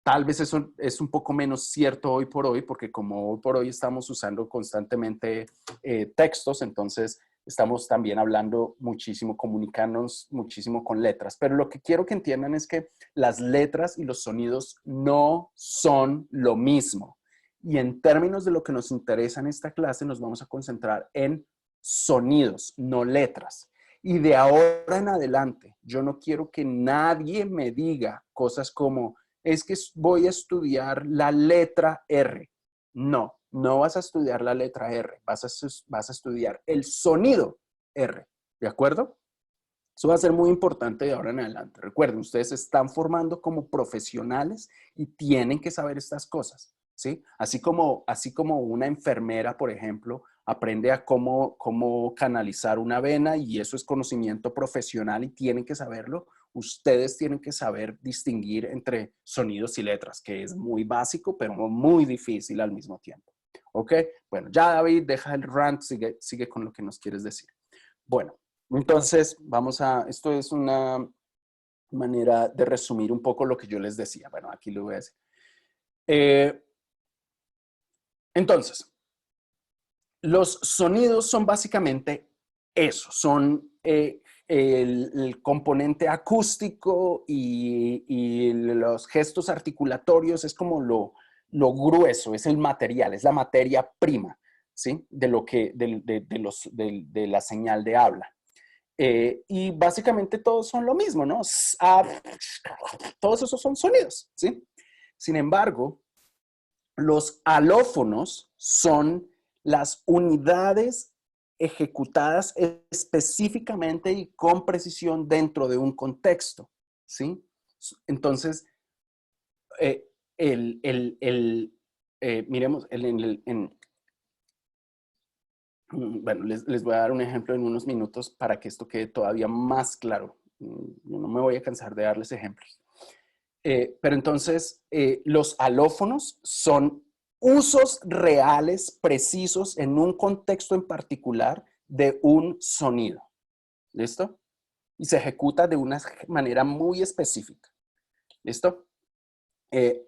tal vez eso es un poco menos cierto hoy por hoy, porque como hoy por hoy estamos usando constantemente textos, entonces estamos también hablando muchísimo, comunicarnos muchísimo con letras. Pero lo que quiero que entiendan es que las letras y los sonidos no son lo mismo. Y en términos de lo que nos interesa en esta clase, nos vamos a concentrar en sonidos, no letras. Y de ahora en adelante, yo no quiero que nadie me diga cosas como es que voy a estudiar la letra R. No, no vas a estudiar la letra R, vas a estudiar el sonido R, ¿de acuerdo? Eso va a ser muy importante de ahora en adelante. Recuerden, ustedes se están formando como profesionales y tienen que saber estas cosas, ¿sí? Así como una enfermera, por ejemplo, aprende a cómo canalizar una vena y eso es conocimiento profesional y tienen que saberlo. Ustedes tienen que saber distinguir entre sonidos y letras, que es muy básico, pero muy difícil al mismo tiempo. ¿Ok? Bueno, ya David, deja el rant, sigue con lo que nos quieres decir. Bueno, entonces esto es una manera de resumir un poco lo que yo les decía. Bueno, aquí lo voy a decir. Entonces, los sonidos son básicamente eso, son el componente acústico y los gestos articulatorios, es como lo grueso, es el material, es la materia prima, ¿sí? De lo que, de la señal de habla. Y básicamente todos son lo mismo, ¿no? Todos esos son sonidos, ¿sí? Sin embargo, los alófonos son las unidades ejecutadas específicamente y con precisión dentro de un contexto, ¿sí? Entonces, eh, miremos, bueno, les voy a dar un ejemplo en unos minutos para que esto quede todavía más claro. Yo no me voy a cansar de darles ejemplos. Pero entonces, los alófonos son usos reales, precisos, en un contexto en particular de un sonido. ¿Listo? Y se ejecuta de una manera muy específica. ¿Listo?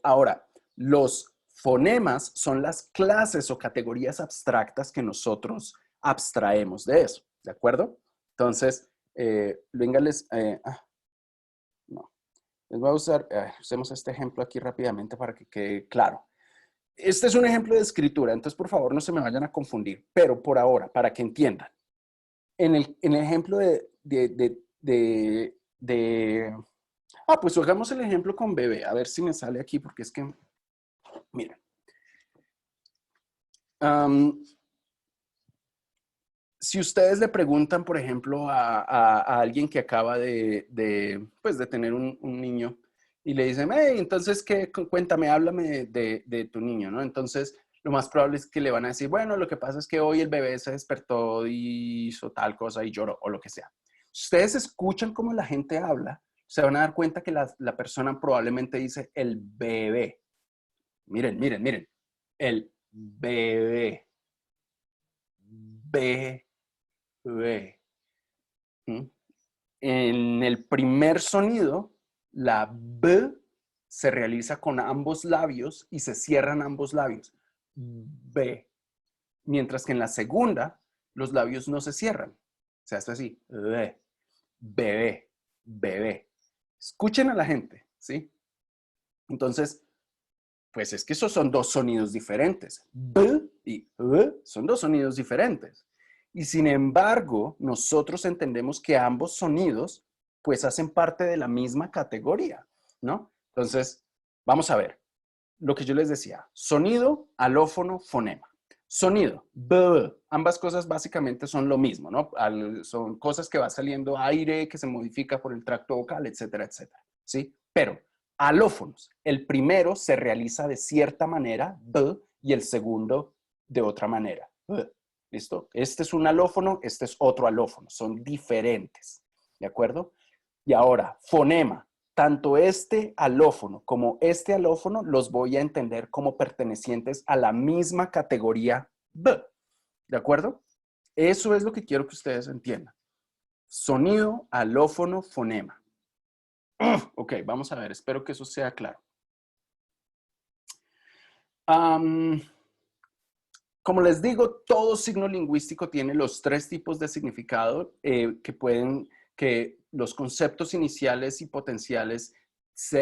Ahora, los fonemas son las clases o categorías abstractas que nosotros abstraemos de eso. ¿De acuerdo? Entonces, venga, no. Les voy a usar, usemos este ejemplo aquí rápidamente para que quede claro. Este es un ejemplo de escritura, entonces por favor no se me vayan a confundir, pero por ahora, para que entiendan. En el ejemplo pues hagamos el ejemplo con bebé, a ver si me sale aquí, porque es que, miren. Si ustedes le preguntan, por ejemplo, a alguien que acaba pues, de tener un niño y le dicen, hey, entonces, ¿qué? Cuéntame, háblame de tu niño, ¿no? Entonces, lo más probable es que le van a decir, bueno, lo que pasa es que hoy el bebé se despertó y hizo tal cosa y lloró, o lo que sea. Si ustedes escuchan cómo la gente habla, se van a dar cuenta que la persona probablemente dice el bebé. Miren, miren, miren. El bebé. Bebé. ¿Mm? En el primer sonido, la B se realiza con ambos labios y se cierran ambos labios. B. Mientras que en la segunda, los labios no se cierran. O sea, esto así. B. Bebé. Bebé. Escuchen a la gente, ¿sí? Entonces, pues es que esos son dos sonidos diferentes. B y son dos sonidos diferentes. Y sin embargo, nosotros entendemos que ambos sonidos pues hacen parte de la misma categoría, ¿no? Entonces, vamos a ver. Lo que yo les decía, sonido, alófono, fonema. Sonido, b, ambas cosas básicamente son lo mismo, ¿no? Son cosas que va saliendo aire, que se modifica por el tracto vocal, etcétera, etcétera, ¿sí? Pero alófonos, el primero se realiza de cierta manera, b, y el segundo de otra manera, b. ¿Listo? Este es un alófono, este es otro alófono, son diferentes, ¿de acuerdo? Y ahora, fonema, tanto este alófono como este alófono los voy a entender como pertenecientes a la misma categoría B. ¿De acuerdo? Eso es lo que quiero que ustedes entiendan. Sonido, alófono, fonema. Ok, vamos a ver. Espero que eso sea claro. Como les digo, todo signo lingüístico tiene los tres tipos de significado que los conceptos iniciales y potenciales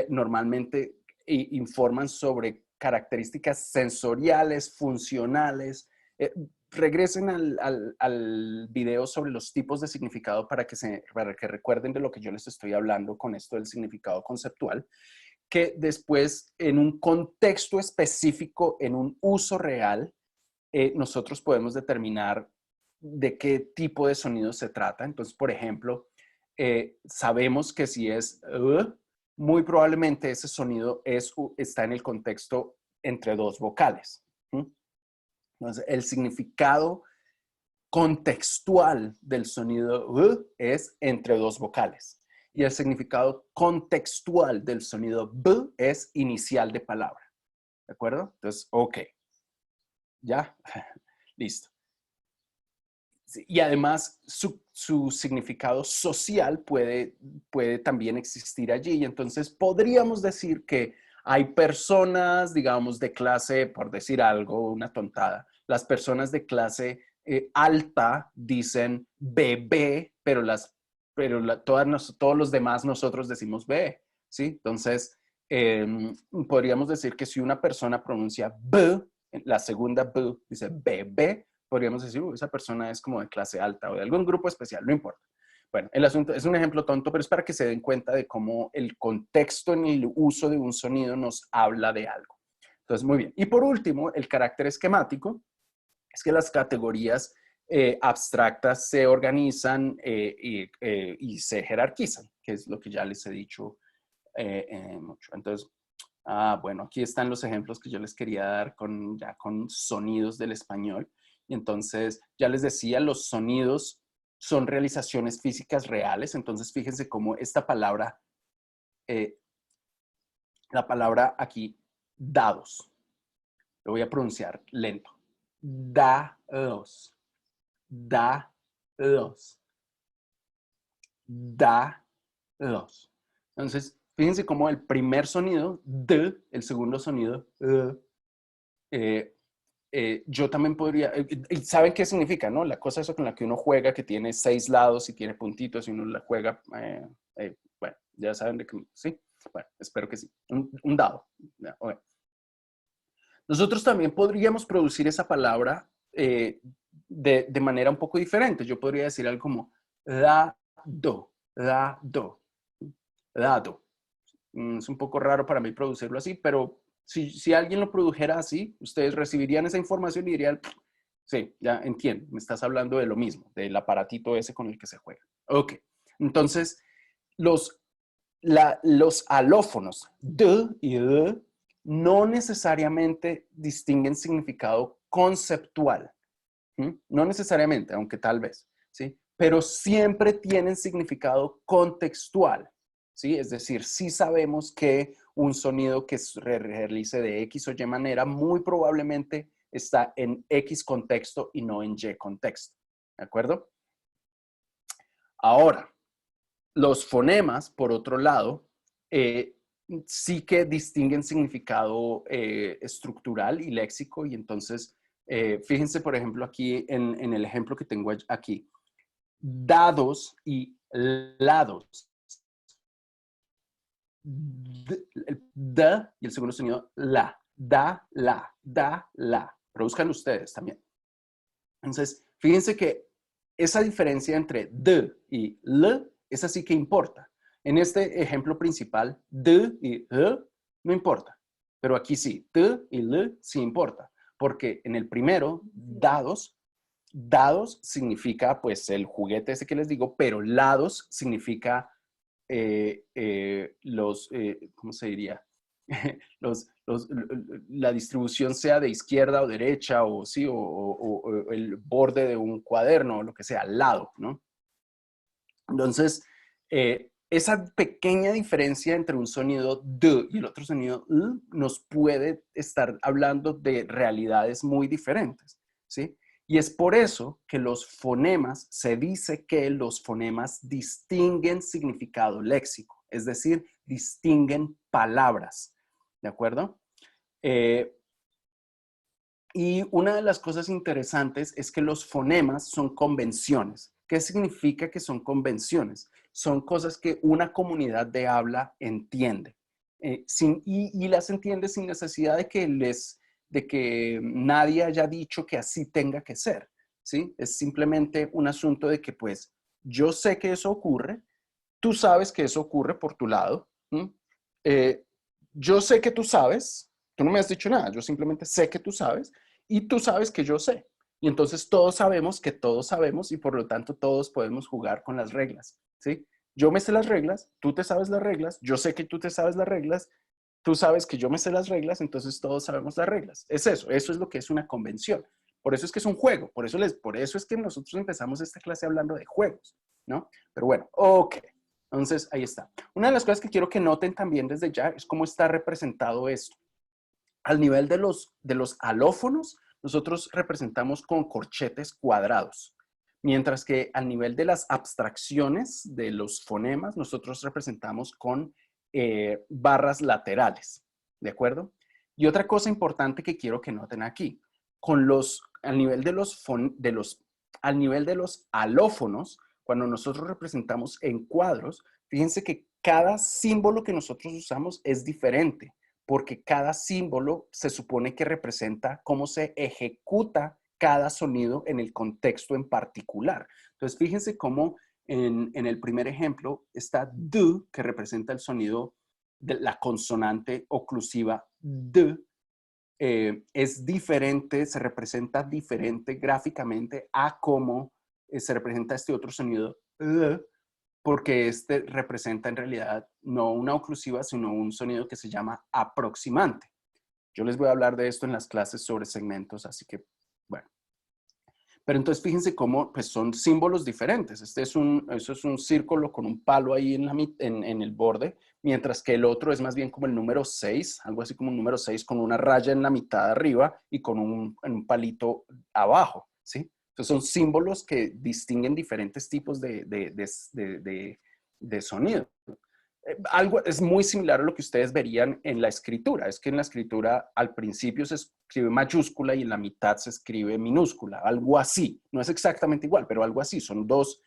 normalmente informan sobre características sensoriales, funcionales. Regresen al video sobre los tipos de significado para que recuerden de lo que yo les estoy hablando con esto del significado conceptual, que después en un contexto específico, en un uso real, nosotros podemos determinar de qué tipo de sonido se trata. Entonces, por ejemplo, sabemos que si es muy probablemente ese sonido está en el contexto entre dos vocales. Entonces, el significado contextual del sonido es entre dos vocales. Y el significado contextual del sonido b es inicial de palabra. ¿De acuerdo? Entonces, ok. ¿Ya? Listo. Y además su significado social puede también existir allí. Y entonces podríamos decir que Hay personas, digamos, de clase, por decir algo, una tontada, las personas de clase alta dicen bebé, pero, todos los demás nosotros decimos B, ¿sí? Entonces, podríamos decir que si una persona pronuncia B, la segunda B dice bebé, podríamos decir, esa persona es como de clase alta o de algún grupo especial, no importa. Bueno, el asunto es un ejemplo tonto, pero es para que se den cuenta de cómo el contexto en el uso de un sonido nos habla de algo. Entonces, muy bien. Y por último, el carácter esquemático es que las categorías abstractas se organizan y se jerarquizan, que es lo que ya les he dicho mucho. Entonces, bueno, aquí están los ejemplos que yo les quería dar ya con sonidos del español. Y entonces, ya les decía, los sonidos son realizaciones físicas reales. Entonces, fíjense cómo esta palabra, la palabra aquí, dados, lo voy a pronunciar lento. Dados, dados, dados. Entonces, fíjense cómo el primer sonido, D, el segundo sonido, yo también podría, ¿saben qué significa, no? La cosa esa con la que uno juega, que tiene 6 lados y tiene puntitos y uno la juega, bueno, ya saben de qué, ¿sí? Bueno, espero que sí. Un dado. Okay. Nosotros también podríamos producir esa palabra de manera un poco diferente. Yo podría decir algo como dado, dado, dado. Es un poco raro para mí producirlo así, pero si alguien lo produjera así, ustedes recibirían esa información y dirían, sí, ya entiendo, me estás hablando de lo mismo, del aparatito ese con el que se juega. Ok, entonces los alófonos d y d no necesariamente distinguen significado conceptual. No necesariamente, aunque tal vez, ¿sí? Pero siempre tienen significado contextual, ¿sí? Es decir, sí sabemos que un sonido que se realice de X o Y manera muy probablemente está en X contexto y no en Y contexto, ¿de acuerdo? Ahora, los fonemas, por otro lado, sí que distinguen significado estructural y léxico y entonces, fíjense, por ejemplo, aquí en el ejemplo que tengo aquí, dados y lados. El da y el segundo sonido, la, da, la. Produzcan ustedes también. Entonces, fíjense que esa diferencia entre d y l, esa sí que importa. En este ejemplo principal, d y l no importa, pero aquí sí, d y l sí importa, porque en el primero, dados significa pues el juguete ese que les digo, pero lados significa ¿cómo se diría? La distribución sea de izquierda o derecha o, sí, o el borde de un cuaderno o lo que sea, al lado, ¿no? Entonces, esa pequeña diferencia entre un sonido D y el otro sonido L nos puede estar hablando de realidades muy diferentes, ¿sí? Y es por eso que los fonemas, se dice que los fonemas distinguen significado léxico, es decir, distinguen palabras, ¿de acuerdo? Y una de las cosas interesantes es que los fonemas son convenciones. ¿Qué significa que son convenciones? Son cosas que una comunidad de habla entiende. Y las entiende sin necesidad de que nadie haya dicho que así tenga que ser, ¿sí? Es simplemente un asunto de que, pues, yo sé que eso ocurre, tú sabes que eso ocurre por tu lado, eh, yo sé que tú sabes, tú no me has dicho nada, yo simplemente sé que tú sabes y tú sabes que yo sé. Y entonces todos sabemos que todos sabemos y por lo tanto todos podemos jugar con las reglas, ¿sí? Yo me sé las reglas, tú te sabes las reglas, yo sé que tú te sabes las reglas, tú sabes que yo me sé las reglas, entonces todos sabemos las reglas. Es eso es lo que es una convención. Por eso es que es un juego, por eso es que nosotros empezamos esta clase hablando de juegos, ¿no? Pero bueno, ok. Entonces, ahí está. Una de las cosas que quiero que noten también desde ya es cómo está representado esto. Al nivel de los alófonos, nosotros representamos con corchetes cuadrados, mientras que al nivel de las abstracciones de los fonemas, nosotros representamos con barras laterales. ¿de acuerdo? Y otra cosa importante que quiero que noten aquí, al nivel al nivel de los alófonos, cuando nosotros representamos en cuadros, fíjense que cada símbolo que nosotros usamos es diferente, porque cada símbolo se supone que representa cómo se ejecuta cada sonido en el contexto en particular. Entonces, fíjense cómo en el primer ejemplo está D, que representa el sonido de la consonante oclusiva D, es diferente, se representa diferente gráficamente a cómo se representa este otro sonido, porque este representa en realidad no una oclusiva, sino un sonido que se llama aproximante. Yo les voy a hablar de esto en las clases sobre segmentos, así que, bueno. Pero entonces fíjense cómo pues, son símbolos diferentes. Eso es un círculo con un palo ahí en el borde, mientras que el otro es más bien como el número 6, algo así como un número 6 con una raya en la mitad de arriba y con un palito abajo, ¿sí? Entonces son símbolos que distinguen diferentes tipos de sonido. Algo es muy similar a lo que ustedes verían en la escritura. Es que en la escritura al principio se escribe mayúscula y en la mitad se escribe minúscula. Algo así. No es exactamente igual, pero algo así. Son dos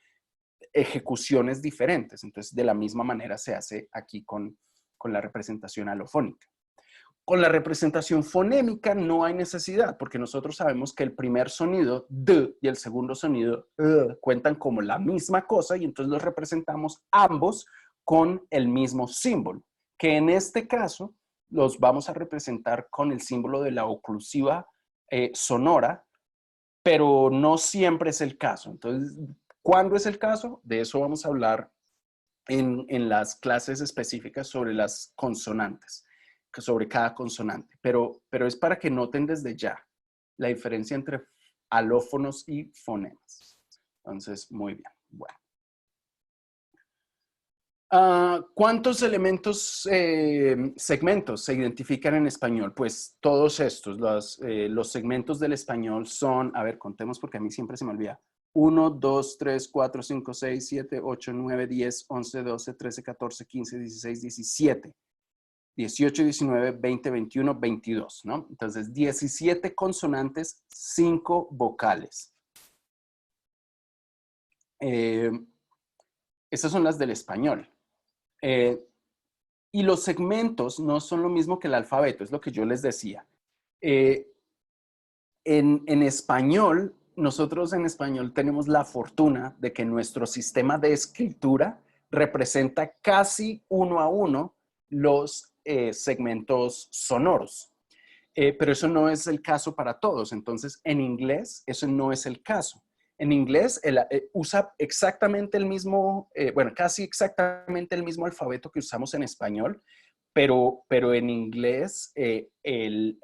ejecuciones diferentes. Entonces, de la misma manera se hace aquí con la representación alofónica. Con la representación fonémica no hay necesidad, porque nosotros sabemos que el primer sonido D y el segundo sonido cuentan como la misma cosa y entonces los representamos ambos con el mismo símbolo, que en este caso los vamos a representar con el símbolo de la oclusiva sonora, pero no siempre es el caso. Entonces, ¿cuándo es el caso? De eso vamos a hablar en las clases específicas sobre las consonantes, sobre cada consonante, pero es para que noten desde ya la diferencia entre alófonos y fonemas. Entonces, muy bien. Bueno. ¿Cuántos elementos, segmentos se identifican en español? Pues todos estos, los segmentos del español son, a ver, contemos porque a mí siempre se me olvida. 1, 2, 3, 4, 5, 6, 7, 8, 9, 10, 11, 12, 13, 14, 15, 16, 17, 18, 19, 20, 21, 22, ¿no? Entonces, 17 consonantes, 5 vocales. Esas son las del español. Y los segmentos no son lo mismo que el alfabeto, es lo que yo les decía. En español, nosotros en español tenemos la fortuna de que nuestro sistema de escritura representa casi uno a uno los segmentos sonoros. Pero eso no es el caso para todos. Entonces, en inglés, eso no es el caso. En inglés usa exactamente el mismo, bueno, casi exactamente el mismo alfabeto que usamos en español, pero en inglés, el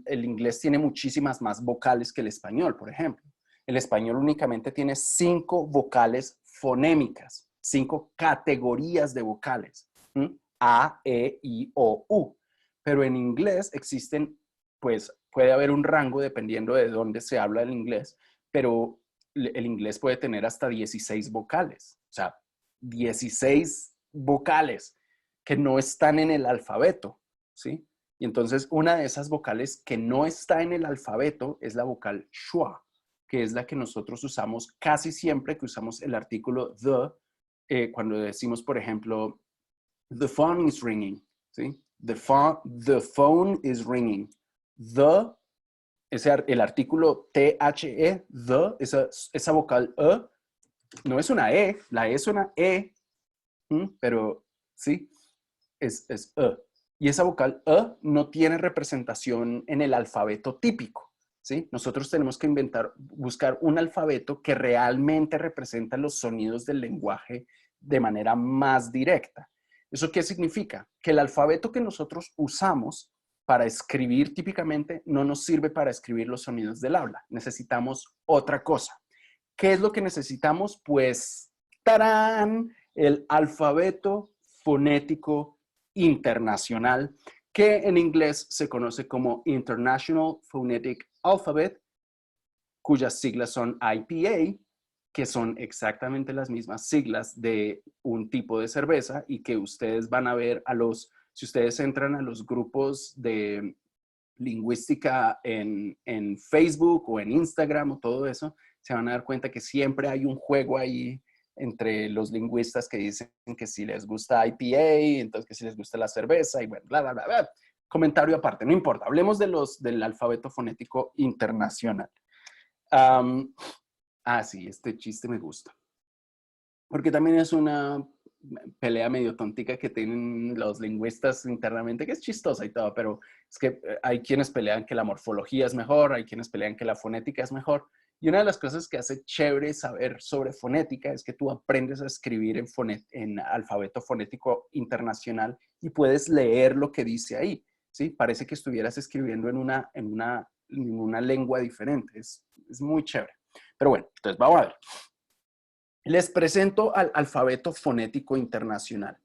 inglés tiene muchísimas más vocales que el español, por ejemplo. El español únicamente tiene 5 vocales fonémicas, 5 categorías de vocales. A, E, I, O, U. Pero en inglés existen, pues puede haber un rango dependiendo de dónde se habla el inglés, pero el inglés puede tener hasta 16 vocales. O sea, 16 vocales que no están en el alfabeto, ¿sí? Y entonces una de esas vocales que no está en el alfabeto es la vocal schwa, que es la que nosotros usamos casi siempre que usamos el artículo the, cuando decimos, por ejemplo, the phone is ringing, ¿sí? The phone is ringing. El artículo THE, esa vocal no es una E, la E es una E, pero sí, es E. Y esa vocal no tiene representación en el alfabeto típico, ¿sí? Nosotros tenemos que buscar un alfabeto que realmente representa los sonidos del lenguaje de manera más directa. ¿Eso qué significa? Que el alfabeto que nosotros usamos para escribir típicamente no nos sirve para escribir los sonidos del habla. Necesitamos otra cosa. ¿Qué es lo que necesitamos? Pues, ¡tarán! El alfabeto fonético internacional, que en inglés se conoce como International Phonetic Alphabet, cuyas siglas son IPA, que son exactamente las mismas siglas de un tipo de cerveza y que ustedes van a ver a los Si ustedes entran a los grupos de lingüística en Facebook o en Instagram o todo eso, se van a dar cuenta que siempre hay un juego ahí entre los lingüistas que dicen que si les gusta IPA, entonces que si les gusta la cerveza y bueno, bla, bla, bla, bla. Comentario aparte, no importa. Hablemos del alfabeto fonético internacional. Sí, este chiste me gusta. Porque también es una pelea medio tontica que tienen los lingüistas internamente, que es chistosa y todo, pero es que hay quienes pelean que la morfología es mejor, hay quienes pelean que la fonética es mejor. Y una de las cosas que hace chévere saber sobre fonética es que tú aprendes a escribir en alfabeto fonético internacional y puedes leer lo que dice ahí, ¿sí? Parece que estuvieras escribiendo en una lengua diferente. Es muy chévere. Pero bueno, entonces vamos a ver. Les presento al alfabeto fonético internacional.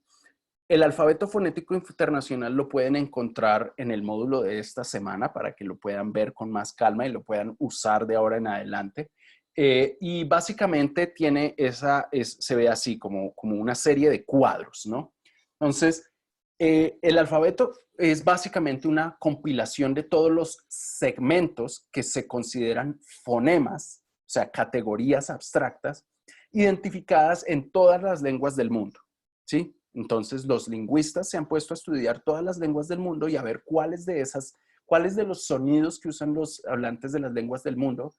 El alfabeto fonético internacional lo pueden encontrar en el módulo de esta semana para que lo puedan ver con más calma y lo puedan usar de ahora en adelante. Y básicamente tiene se ve así como una serie de cuadros, ¿no? Entonces, el alfabeto es básicamente una compilación de todos los segmentos que se consideran fonemas, o sea, categorías abstractas, identificadas en todas las lenguas del mundo, ¿sí? Entonces, los lingüistas se han puesto a estudiar todas las lenguas del mundo y a ver cuáles de los sonidos que usan los hablantes de las lenguas del mundo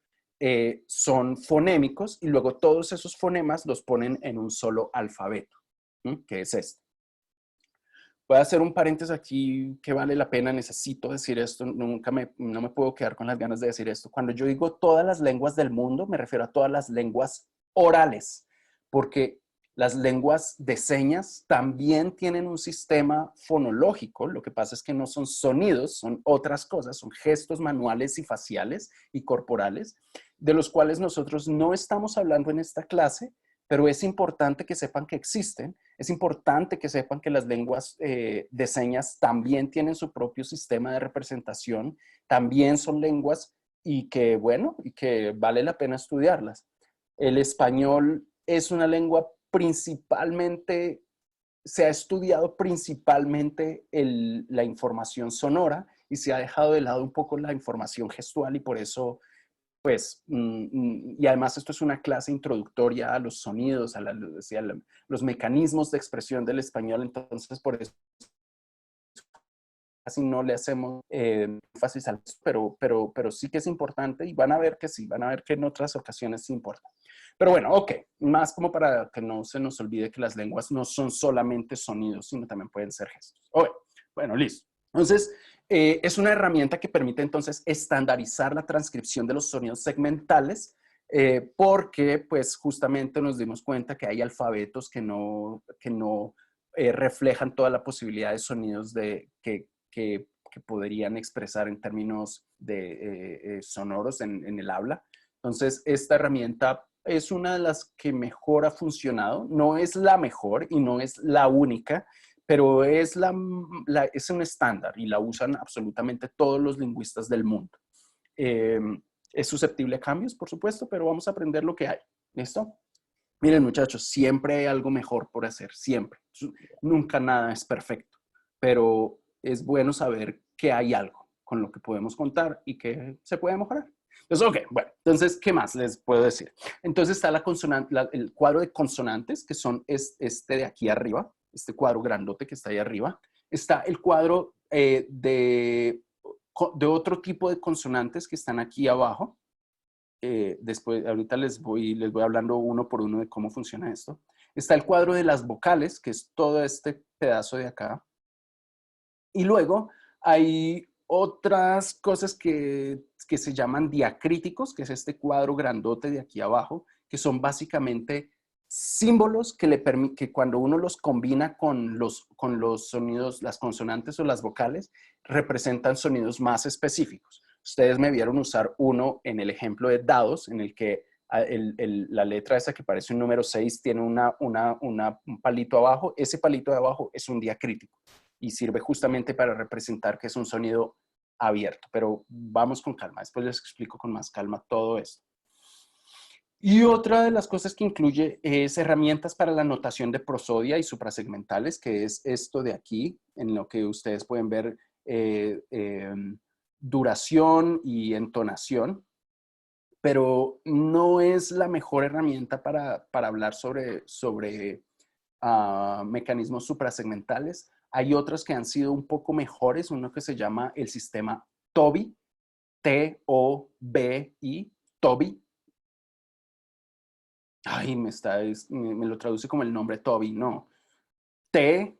son fonémicos y luego todos esos fonemas los ponen en un solo alfabeto, ¿sí? Que es este. Voy a hacer un paréntesis aquí que vale la pena, necesito decir esto, no me puedo quedar con las ganas de decir esto. Cuando yo digo todas las lenguas del mundo, me refiero a todas las lenguas orales, porque las lenguas de señas también tienen un sistema fonológico, lo que pasa es que no son sonidos, son otras cosas, son gestos manuales y faciales y corporales, de los cuales nosotros no estamos hablando en esta clase, pero es importante que sepan que existen, es importante que sepan que las lenguas de señas también tienen su propio sistema de representación, también son lenguas y que, bueno, y que vale la pena estudiarlas. El español es una lengua principalmente, se ha estudiado principalmente la información sonora y se ha dejado de lado un poco la información gestual y por eso pues, y además esto es una clase introductoria a los sonidos, los mecanismos de expresión del español, entonces por eso casi no le hacemos énfasis al pero sí que es importante y van a ver que sí, van a ver que en otras ocasiones sí importa. Pero bueno, ok, más como para que no se nos olvide que las lenguas no son solamente sonidos, sino también pueden ser gestos. Okay, bueno, listo. Entonces, es una herramienta que permite entonces estandarizar la transcripción de los sonidos segmentales porque pues justamente nos dimos cuenta que hay alfabetos que no reflejan toda la posibilidad de sonidos que podrían expresar en términos de sonoros en el habla. Entonces, esta herramienta es una de las que mejor ha funcionado. No es la mejor y no es la única, pero es un estándar y la usan absolutamente todos los lingüistas del mundo. Es susceptible a cambios, por supuesto, pero vamos a aprender lo que hay. ¿Listo? Miren, muchachos, siempre hay algo mejor por hacer, siempre. Nunca nada es perfecto, pero es bueno saber que hay algo con lo que podemos contar y que se puede mejorar. Entonces, ok, bueno, entonces, ¿qué más les puedo decir? Entonces está el cuadro de consonantes, que son este de aquí arriba, este cuadro grandote que está ahí arriba. Está el cuadro de otro tipo de consonantes que están aquí abajo. Después, ahorita les voy hablando uno por uno de cómo funciona esto. Está el cuadro de las vocales, que es todo este pedazo de acá. Y luego hay otras cosas que se llaman diacríticos, que es este cuadro grandote de aquí abajo, que son básicamente símbolos que cuando uno los combina con los sonidos, las consonantes o las vocales, representan sonidos más específicos. Ustedes me vieron usar uno en el ejemplo de dados, en el que la letra esa que parece un número 6 tiene un palito abajo. Ese palito de abajo es un diacrítico y sirve justamente para representar que es un sonido abierto. Pero vamos con calma. Después les explico con más calma todo esto. Y otra de las cosas que incluye es herramientas para la notación de prosodia y suprasegmentales, que es esto de aquí, en lo que ustedes pueden ver eh, eh, duración y entonación, pero no es la mejor herramienta para hablar sobre mecanismos suprasegmentales. Hay otras que han sido un poco mejores, uno que se llama el sistema TOBI, T-O-B-I, TOBI. Ay, me lo traduce como el nombre Toby, no. T-O-B-I.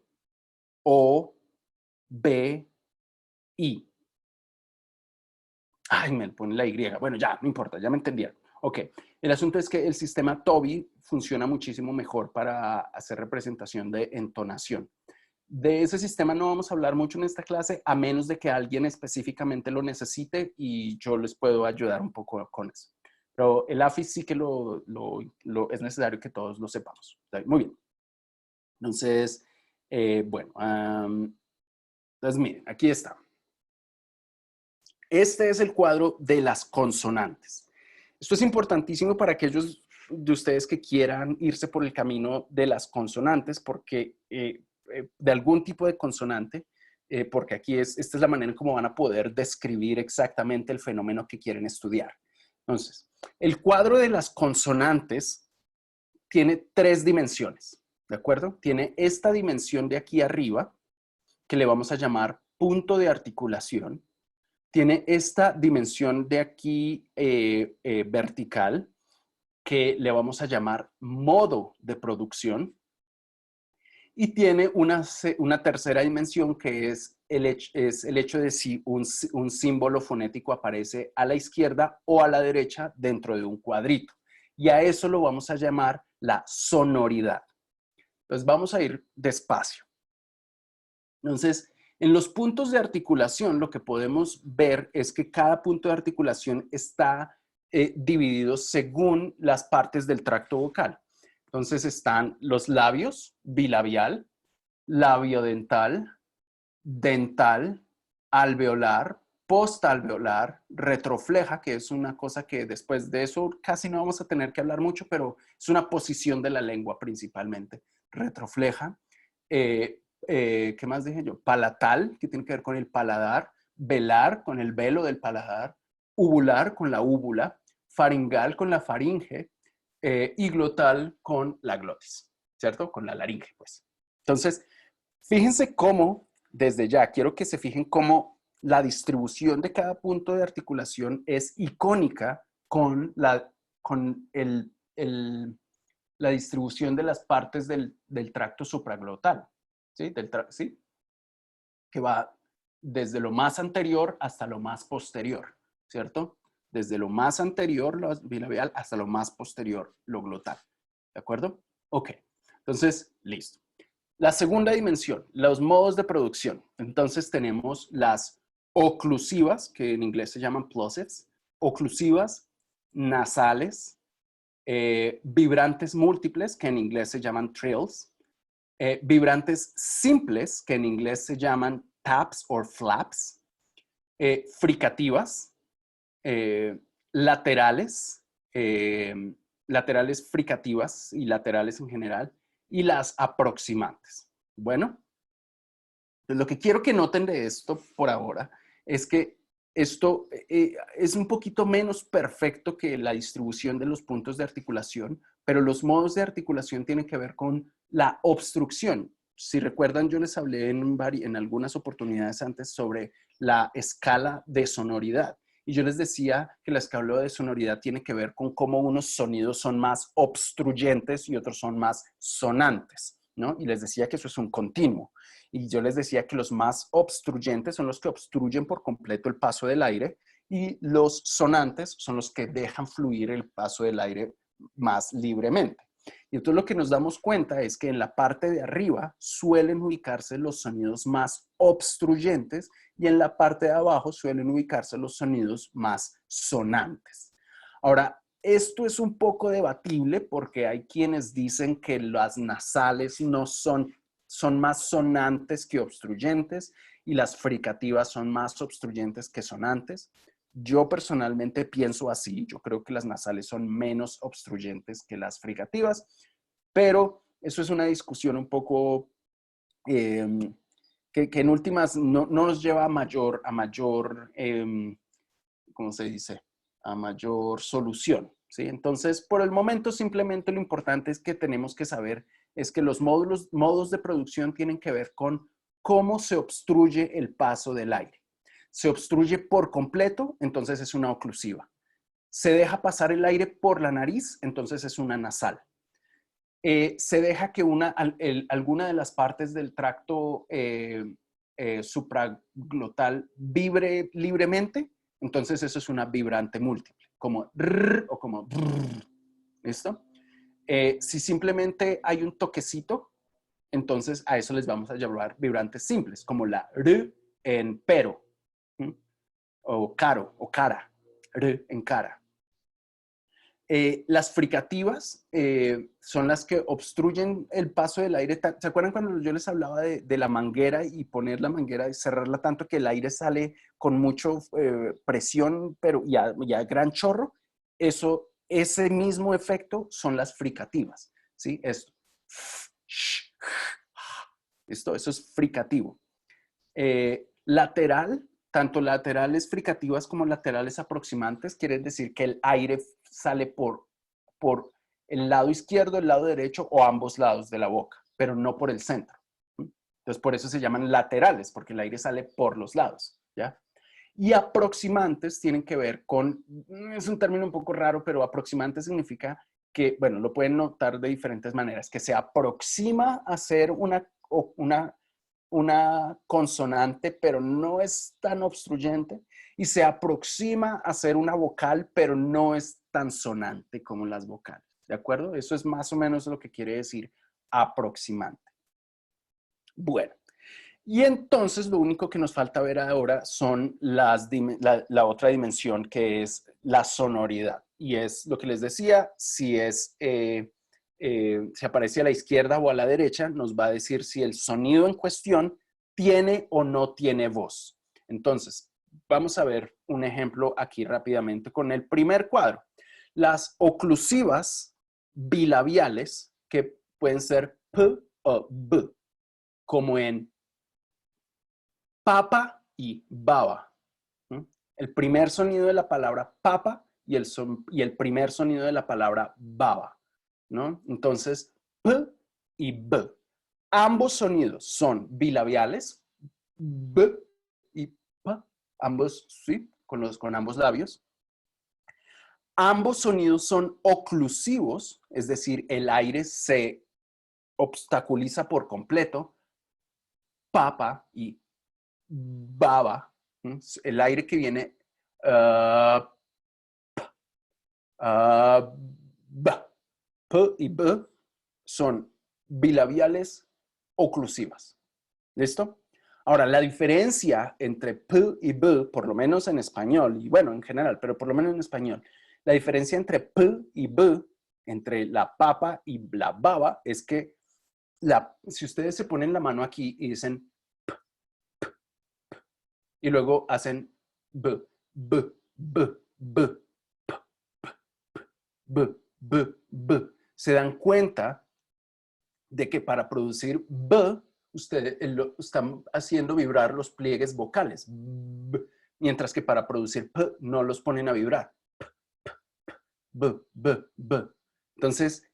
Ay, me pone la Y. Bueno, ya, no importa, ya me entendieron. Ok, el asunto es que el sistema Toby funciona muchísimo mejor para hacer representación de entonación. De ese sistema no vamos a hablar mucho en esta clase, a menos de que alguien específicamente lo necesite y yo les puedo ayudar un poco con eso. Pero el AFIS sí que es necesario que todos lo sepamos. Muy bien. Entonces, bueno, entonces miren, aquí está. Este es el cuadro de las consonantes. Esto es importantísimo para aquellos de ustedes que quieran irse por el camino de las consonantes, porque de algún tipo de consonante, porque aquí esta es la manera en cómo van a poder describir exactamente el fenómeno que quieren estudiar. Entonces, el cuadro de las consonantes tiene 3 dimensiones, ¿de acuerdo? Tiene esta dimensión de aquí arriba, que le vamos a llamar punto de articulación. Tiene esta dimensión de aquí vertical, que le vamos a llamar modo de producción. Y tiene una tercera dimensión que es el hecho de si un símbolo fonético aparece a la izquierda o a la derecha dentro de un cuadrito. Y a eso lo vamos a llamar la sonoridad. Entonces vamos a ir despacio. Entonces, en los puntos de articulación lo que podemos ver es que cada punto de articulación está dividido según las partes del tracto vocal. Entonces están los labios, bilabial, labiodental, dental, alveolar, postalveolar, retrofleja, que es una cosa que después de eso casi no vamos a tener que hablar mucho, pero es una posición de la lengua principalmente. Retrofleja, ¿qué más dije yo? Palatal, que tiene que ver con el paladar, velar, con el velo del paladar, uvular, con la úvula, faringal, con la faringe, y glotal, con la glotis, ¿cierto? Con la laringe, pues. Entonces, fíjense cómo, desde ya, quiero que se fijen cómo la distribución de cada punto de articulación es icónica con la distribución de las partes del tracto supraglotal, ¿sí? ¿Sí? Que va desde lo más anterior hasta lo más posterior, ¿cierto? Desde lo más anterior, lo bilabial, hasta lo más posterior, lo glotal. ¿De acuerdo? Ok. Entonces, listo. La segunda dimensión, los modos de producción. Entonces tenemos las oclusivas, que en inglés se llaman plosives, oclusivas, nasales, vibrantes múltiples, que en inglés se llaman trills, vibrantes simples, que en inglés se llaman taps o flaps, fricativas, laterales, laterales fricativas y laterales en general, y las aproximantes. Bueno, pues lo que quiero que noten de esto por ahora es que esto es un poquito menos perfecto que la distribución de los puntos de articulación, pero los modos de articulación tienen que ver con la obstrucción. Si recuerdan, yo les hablé en algunas oportunidades antes sobre la escala de sonoridad. Y yo les decía que la escala de sonoridad tiene que ver con cómo unos sonidos son más obstruyentes y otros son más sonantes, ¿no? Y les decía que eso es un continuo. Y yo les decía que los más obstruyentes son los que obstruyen por completo el paso del aire y los sonantes son los que dejan fluir el paso del aire más libremente. Y entonces lo que nos damos cuenta es que en la parte de arriba suelen ubicarse los sonidos más obstruyentes y en la parte de abajo suelen ubicarse los sonidos más sonantes. Ahora, esto es un poco debatible porque hay quienes dicen que las nasales no son más sonantes que obstruyentes y las fricativas son más obstruyentes que sonantes. Yo personalmente pienso así. Yo creo que las nasales son menos obstruyentes que las fricativas, pero eso es una discusión un poco que en últimas no nos lleva a mayor ¿cómo se dice? A mayor solución, ¿sí? Entonces, por el momento, simplemente lo importante es que tenemos que saber es que los modos de producción tienen que ver con cómo se obstruye el paso del aire. Se obstruye por completo, entonces es una oclusiva. Se deja pasar el aire por la nariz, entonces es una nasal. Se deja que alguna de las partes del tracto supraglotal vibre libremente, entonces eso es una vibrante múltiple, como rrr o como brrr. ¿Listo? Si simplemente hay un toquecito, entonces a eso les vamos a llamar vibrantes simples, como la r en pero, ¿sí? O caro o cara, r en cara. Las fricativas son las que obstruyen el paso del aire. ¿Se acuerdan cuando yo les hablaba de la manguera y poner la manguera y cerrarla tanto que el aire sale con mucha presión, pero ya gran chorro? Ese mismo efecto son las fricativas, ¿sí? Esto. Eso es fricativo. Lateral, tanto laterales fricativas como laterales aproximantes, quiere decir que el aire sale por el lado izquierdo, el lado derecho o ambos lados de la boca, pero no por el centro. Entonces, por eso se llaman laterales, porque el aire sale por los lados, ¿ya? Y aproximantes tienen que ver con, es un término un poco raro, pero aproximante significa que, bueno, lo pueden notar de diferentes maneras, que se aproxima a ser una consonante, pero no es tan obstruyente, y se aproxima a ser una vocal, pero no es tan sonante como las vocales. ¿De acuerdo? Eso es más o menos lo que quiere decir aproximante. Bueno, y entonces lo único que nos falta ver ahora son la otra dimensión, que es la sonoridad. Y es lo que les decía, si aparece a la izquierda o a la derecha, nos va a decir si el sonido en cuestión tiene o no tiene voz. Entonces, vamos a ver un ejemplo aquí rápidamente con el primer cuadro. Las oclusivas bilabiales, que pueden ser P o B, como en papa y baba. El primer sonido de la palabra papa y el primer sonido de la palabra baba, ¿no? Entonces, P y B. Ambos sonidos son bilabiales, B y P, ambos, sí, con ambos labios. Ambos sonidos son oclusivos, es decir, el aire se obstaculiza por completo, papa y baba, el aire que viene b, p y b son bilabiales oclusivas. ¿Listo? Ahora, la diferencia entre p y b, por lo menos en español, y bueno, en general, pero por lo menos en español, la diferencia entre p y b, entre la papa y la baba, es que si ustedes se ponen la mano aquí y dicen y luego hacen b, b, b, b, p, b, b, b. Se dan cuenta de que para producir b, ustedes están haciendo vibrar los pliegues vocales, b, mientras que para producir p no los ponen a vibrar. B, b, b. Entonces,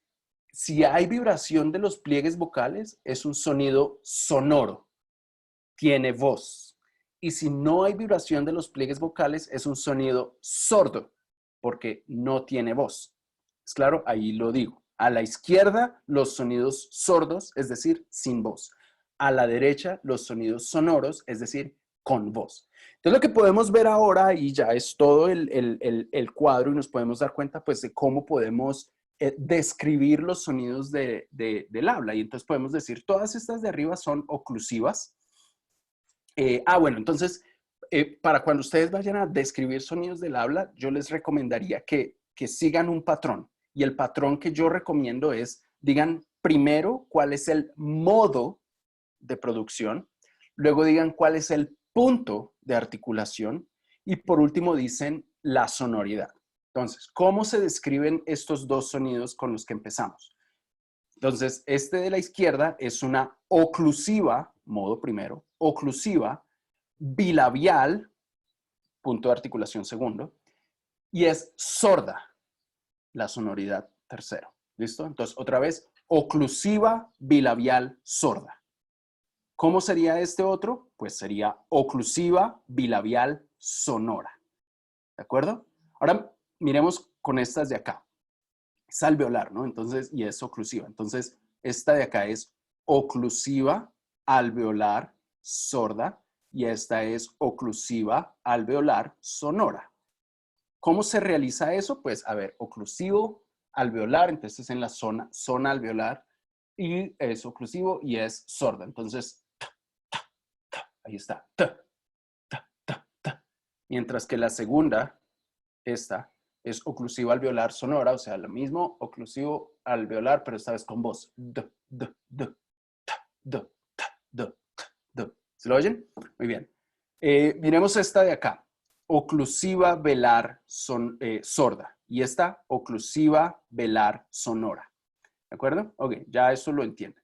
si hay vibración de los pliegues vocales, es un sonido sonoro, tiene voz. Y si no hay vibración de los pliegues vocales, es un sonido sordo, porque no tiene voz. ¿Es claro? Ahí lo digo. A la izquierda, los sonidos sordos, es decir, sin voz. A la derecha, los sonidos sonoros, es decir, con voz. Entonces, lo que podemos ver ahora, y ya es todo el cuadro, y nos podemos dar cuenta, pues, de cómo podemos describir los sonidos del habla. Y entonces podemos decir, todas estas de arriba son oclusivas. Bueno, entonces, para cuando ustedes vayan a describir sonidos del habla, yo les recomendaría que sigan un patrón. Y el patrón que yo recomiendo es, digan primero cuál es el modo de producción, luego digan cuál es el punto de articulación Y por último dicen la sonoridad. Entonces, ¿cómo se describen estos dos sonidos con los que empezamos? Entonces, este de la izquierda es una oclusiva, modo primero, oclusiva, bilabial, punto de articulación segundo, y es sorda, la sonoridad tercero. ¿Listo? Entonces, otra vez, oclusiva, bilabial, sorda. ¿Cómo sería este otro? Pues sería oclusiva, bilabial, sonora. ¿De acuerdo? Ahora miremos con estas de acá. Es alveolar, ¿no? Entonces, y es oclusiva. Entonces, esta de acá es oclusiva, alveolar, sorda, y esta es oclusiva, alveolar, sonora. ¿Cómo se realiza eso? Pues, a ver, oclusivo, alveolar, entonces en la zona alveolar, y es oclusivo y es sorda. Entonces, ahí está. Mientras que la segunda, esta, es oclusivo alveolar sonora, o sea, lo mismo, oclusivo alveolar, pero esta vez con voz. ¿Se lo oyen? Muy bien. Miremos esta de acá. Oclusiva velar sorda. Y esta, oclusiva velar sonora. ¿De acuerdo? Ok, ya eso lo entienden.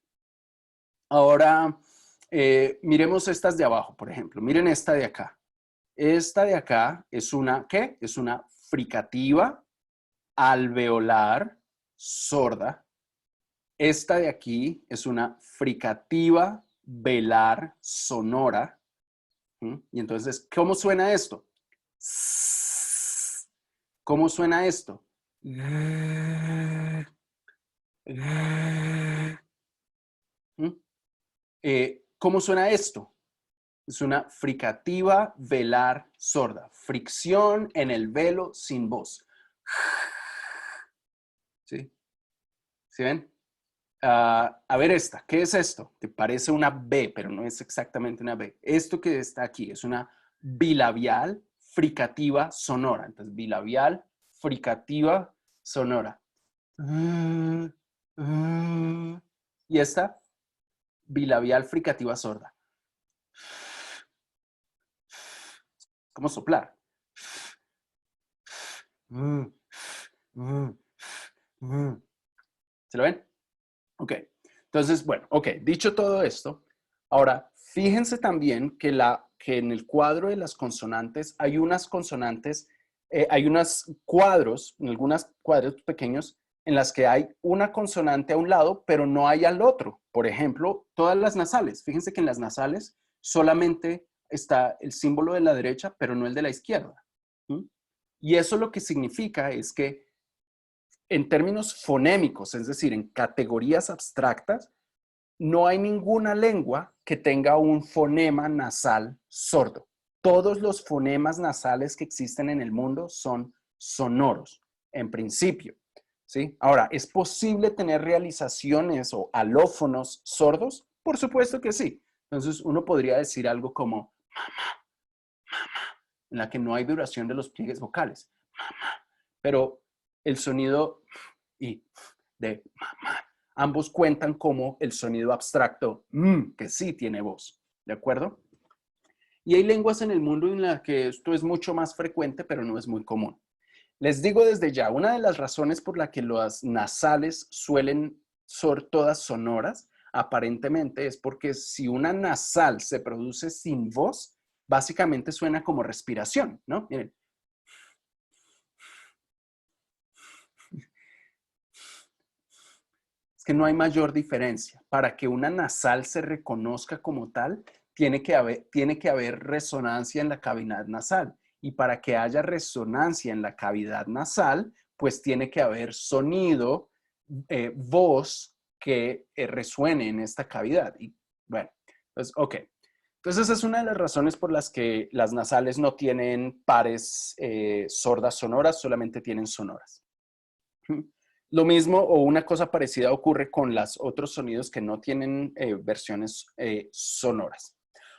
Ahora, miremos estas de abajo, por ejemplo. Miren esta de acá. Esta de acá es una, ¿qué? Es una fricativa alveolar sorda. Esta de aquí es una fricativa velar sonora. ¿Mm? Y entonces, ¿cómo suena esto? ¿Cómo suena esto? ¿Mm? ¿Cómo suena esto? Es una fricativa velar sorda. Fricción en el velo sin voz. ¿Sí? ¿Sí ven? A ver esta. ¿Qué es esto? Te parece una B, pero no es exactamente una B. Esto que está aquí es una bilabial fricativa sonora. Entonces, bilabial fricativa sonora. Y esta, bilabial fricativa sorda. ¿Cómo soplar? ¿Se lo ven? Ok. Entonces, bueno, ok. Dicho todo esto, ahora fíjense también que en el cuadro de las consonantes hay unas consonantes, hay unos cuadros, en algunos cuadros pequeños, en las que hay una consonante a un lado, pero no hay al otro. Por ejemplo, todas las nasales. Fíjense que en las nasales solamente está el símbolo de la derecha, pero no el de la izquierda. ¿Mm? Y eso lo que significa es que en términos fonémicos, es decir, en categorías abstractas, no hay ninguna lengua que tenga un fonema nasal sordo. Todos los fonemas nasales que existen en el mundo son sonoros, en principio. ¿Sí? Ahora, ¿es posible tener realizaciones o alófonos sordos? Por supuesto que sí. Entonces, uno podría decir algo como mamá, mamá, en la que no hay duración de los pliegues vocales. Mamá. Pero el sonido y de mamá, ambos cuentan como el sonido abstracto, que sí tiene voz. ¿De acuerdo? Y hay lenguas en el mundo en las que esto es mucho más frecuente, pero no es muy común. Les digo desde ya, una de las razones por la que las nasales suelen ser todas sonoras, aparentemente, es porque si una nasal se produce sin voz, básicamente suena como respiración, ¿no? Miren. Es que no hay mayor diferencia. Para que una nasal se reconozca como tal, tiene que haber resonancia en la cavidad nasal. Y para que haya resonancia en la cavidad nasal, pues tiene que haber sonido, voz que resuene en esta cavidad. Y bueno, pues ok. Entonces esa es una de las razones por las que las nasales no tienen pares sordas sonoras, solamente tienen sonoras. Lo mismo o una cosa parecida ocurre con los otros sonidos que no tienen versiones sonoras.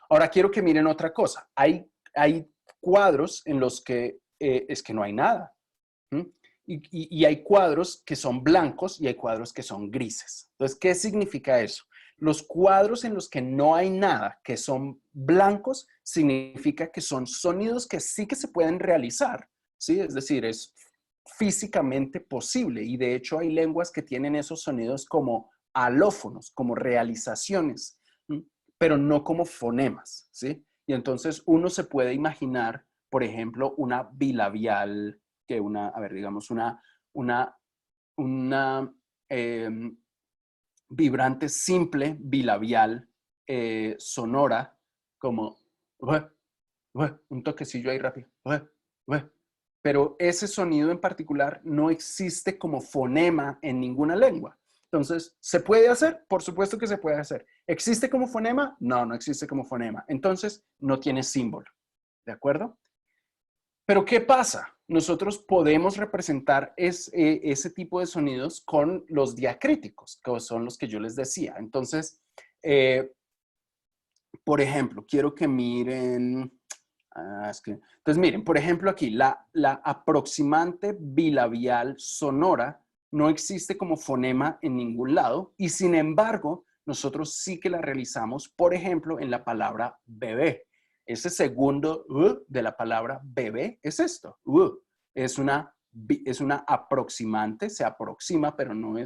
Ahora quiero que miren otra cosa. Hay cuadros en los que es que no hay nada. Y hay cuadros que son blancos y hay cuadros que son grises. Entonces, ¿qué significa eso? Los cuadros en los que no hay nada, que son blancos, significa que son sonidos que sí que se pueden realizar, ¿sí? Es decir, es físicamente posible y de hecho hay lenguas que tienen esos sonidos como alófonos, como realizaciones, ¿sí? Pero no como fonemas, ¿sí? Y entonces uno se puede imaginar, por ejemplo, una bilabial, a ver, digamos, una vibrante simple bilabial sonora, como un toquecillo ahí rápido. Pero ese sonido en particular no existe como fonema en ninguna lengua. Entonces, ¿se puede hacer? Por supuesto que se puede hacer. ¿Existe como fonema? No, no existe como fonema. Entonces, no tiene símbolo. ¿De acuerdo? Pero ¿qué pasa? Nosotros podemos representar ese tipo de sonidos con los diacríticos, que son los que yo les decía. Entonces, por ejemplo, quiero que miren, entonces miren, por ejemplo aquí, la aproximante bilabial sonora no existe como fonema en ningún lado y sin embargo, nosotros sí que la realizamos, por ejemplo, en la palabra bebé. Ese segundo de la palabra bebé es esto. Es una aproximante, se aproxima, pero no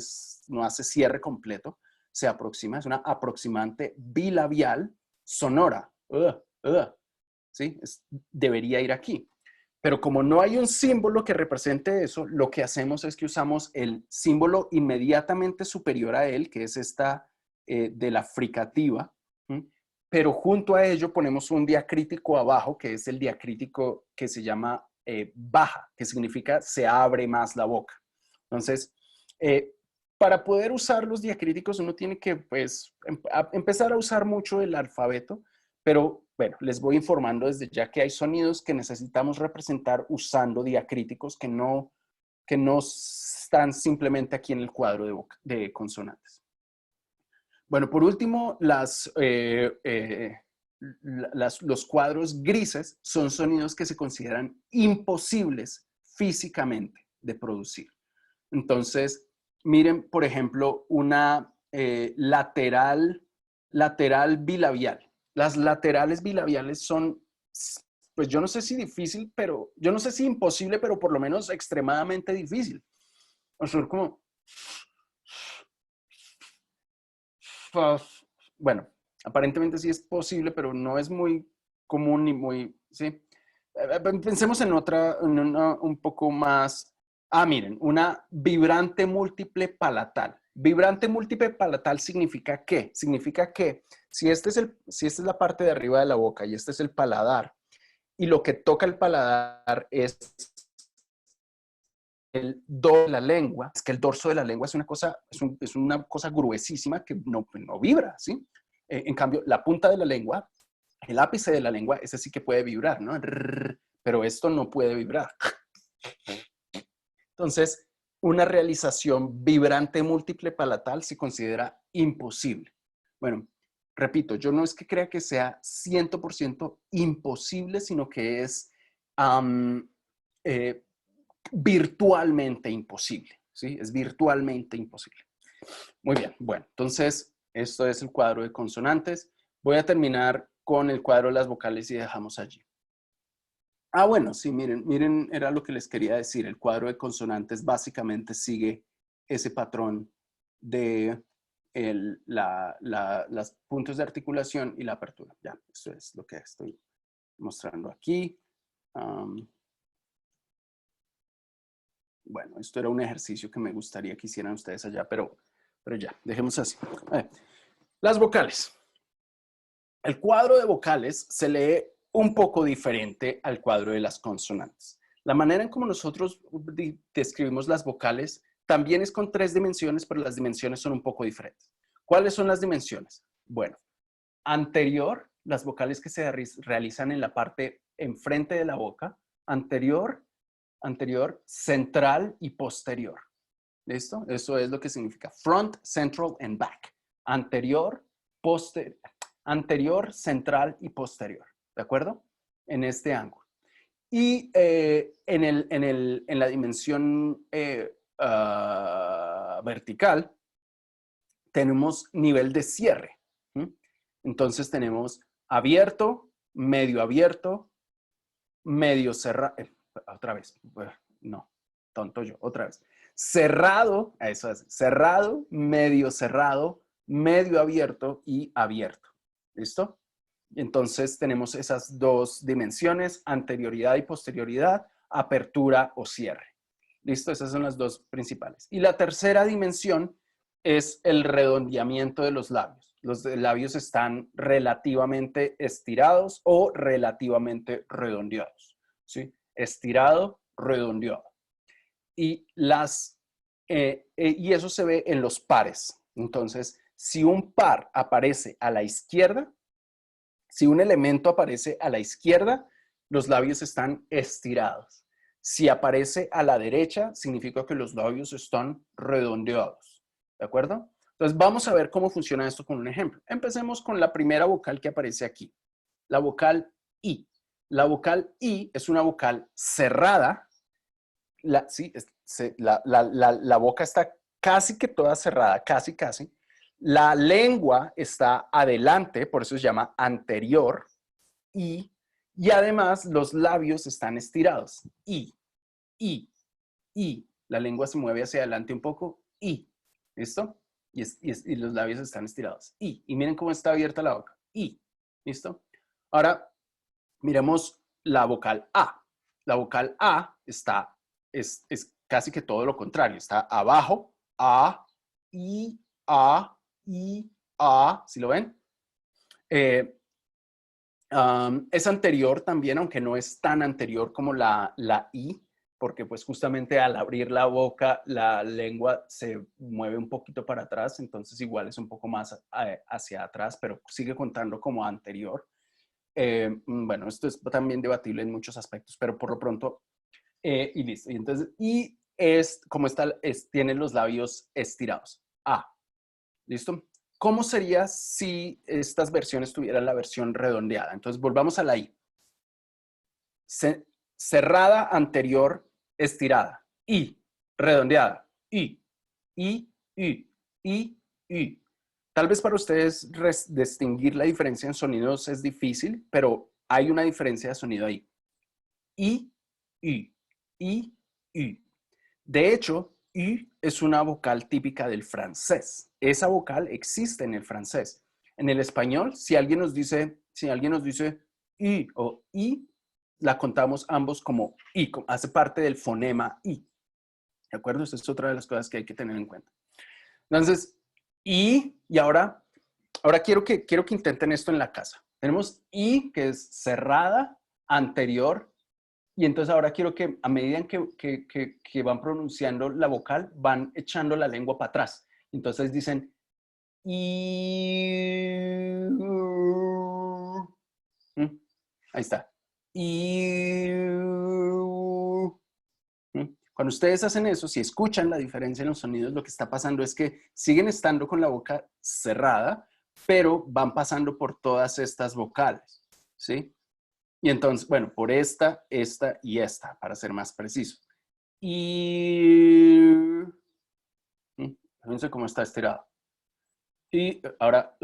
hace cierre completo. Se aproxima, es una aproximante bilabial sonora. ¿Sí? Debería ir aquí. Pero como no hay un símbolo que represente eso, lo que hacemos es que usamos el símbolo inmediatamente superior a él, que es esta de la fricativa, ¿sí? Pero junto a ello ponemos un diacrítico abajo, que es el diacrítico que se llama baja, que significa se abre más la boca. Entonces, para poder usar los diacríticos uno tiene que pues, empezar a usar mucho el alfabeto, pero bueno, les voy informando desde ya que hay sonidos que necesitamos representar usando diacríticos que no están simplemente aquí en el cuadro de consonantes. Bueno, por último, los cuadros grises son sonidos que se consideran imposibles físicamente de producir. Entonces, miren, por ejemplo, una lateral bilabial. Las laterales bilabiales son, pues yo no sé si difícil, pero yo no sé si imposible, pero por lo menos extremadamente difícil. O sea, como, bueno, aparentemente sí es posible, pero no es muy común ni muy, ¿sí? Pensemos en otra, un poco más. Miren, una vibrante múltiple palatal. Vibrante múltiple palatal significa ¿qué? Significa que si esta es la parte de arriba de la boca y este es el paladar, y lo que toca el paladar es el dorso de la lengua, es que el dorso de la lengua es una cosa gruesísima que no vibra, ¿sí? En cambio, la punta de la lengua, el ápice de la lengua, ese sí que puede vibrar, ¿no? Pero esto no puede vibrar. Entonces, una realización vibrante múltiple palatal se considera imposible. Bueno, repito, yo no es que crea que sea 100% imposible, sino que es virtualmente imposible, ¿sí? Es virtualmente imposible. Muy bien, bueno, entonces esto es el cuadro de consonantes. Voy a terminar con el cuadro de las vocales y dejamos allí. Bueno, sí, miren, era lo que les quería decir. El cuadro de consonantes básicamente sigue ese patrón de los puntos de articulación y la apertura. Ya, eso es lo que estoy mostrando aquí. Bueno, esto era un ejercicio que me gustaría que hicieran ustedes allá, pero ya, dejemos así. Las vocales. El cuadro de vocales se lee un poco diferente al cuadro de las consonantes. La manera en como nosotros describimos las vocales también es con 3 dimensiones, pero las dimensiones son un poco diferentes. ¿Cuáles son las dimensiones? Bueno, anterior, las vocales que se realizan en la parte enfrente de la boca, anterior, central y posterior. ¿Listo? Eso es lo que significa front, central, and back. Anterior, central y posterior. ¿De acuerdo? En este ángulo. Y en la dimensión vertical, tenemos nivel de cierre. Entonces tenemos abierto, medio cerrado. Otra vez. No, tonto yo. Otra vez. Cerrado, eso es. Cerrado, medio abierto y abierto. ¿Listo? Entonces tenemos esas dos dimensiones, anterioridad y posterioridad, apertura o cierre. ¿Listo? Esas son las dos principales. Y la tercera dimensión es el redondeamiento de los labios. Los labios están relativamente estirados o relativamente redondeados. ¿Sí? Estirado, redondeado. Y eso se ve en los pares. Entonces, si un par aparece a la izquierda, si un elemento aparece a la izquierda, los labios están estirados. Si aparece a la derecha, significa que los labios están redondeados. ¿De acuerdo? Entonces, vamos a ver cómo funciona esto con un ejemplo. Empecemos con la primera vocal que aparece aquí, la vocal I. La vocal I es una vocal cerrada. La boca está casi que toda cerrada, casi. La lengua está adelante, por eso se llama anterior. Y además los labios están estirados. I. La lengua se mueve hacia adelante un poco. I. ¿Listo? Y los labios están estirados. I. Y miren cómo está abierta la boca. I. ¿Listo? Ahora, miremos la vocal A. La vocal A es casi que todo lo contrario. Está abajo. A. I. A. I. A. ¿Sí lo ven? Es anterior también, aunque no es tan anterior como la I, porque pues justamente al abrir la boca la lengua se mueve un poquito para atrás, entonces igual es un poco más hacia atrás, pero sigue contando como anterior. Bueno, esto es también debatible en muchos aspectos, pero por lo pronto, y listo. Y entonces, como está, tiene los labios estirados. ¿Listo? ¿Cómo sería si estas versiones tuvieran la versión redondeada? Entonces, volvamos a la I. Cerrada, anterior, estirada. I, redondeada. I. Tal vez para ustedes distinguir la diferencia en sonidos es difícil, pero hay una diferencia de sonido ahí. I. De hecho, I es una vocal típica del francés. Esa vocal existe en el francés. En el español, si alguien nos dice I o I, la contamos ambos como I, hace parte del fonema I. ¿De acuerdo? Esa es otra de las cosas que hay que tener en cuenta. Entonces, y ahora quiero que intenten esto en la casa. Tenemos I, que es cerrada, anterior, y entonces ahora quiero que a medida que van pronunciando la vocal, van echando la lengua para atrás. Entonces dicen I. Ahí está. I. Cuando ustedes hacen eso, si escuchan la diferencia en los sonidos, lo que está pasando es que siguen estando con la boca cerrada, pero van pasando por todas estas vocales, ¿sí? Y entonces, bueno, por esta y esta, para ser más preciso. Y fíjense cómo está estirado. Y ahora,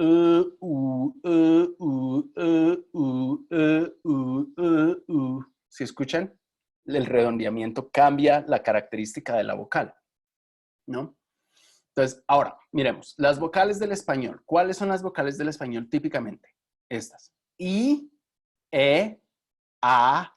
¿sí escuchan? El redondeamiento cambia la característica de la vocal, ¿no? Entonces, ahora, miremos, las vocales del español. ¿Cuáles son las vocales del español típicamente? Estas. I, E, A,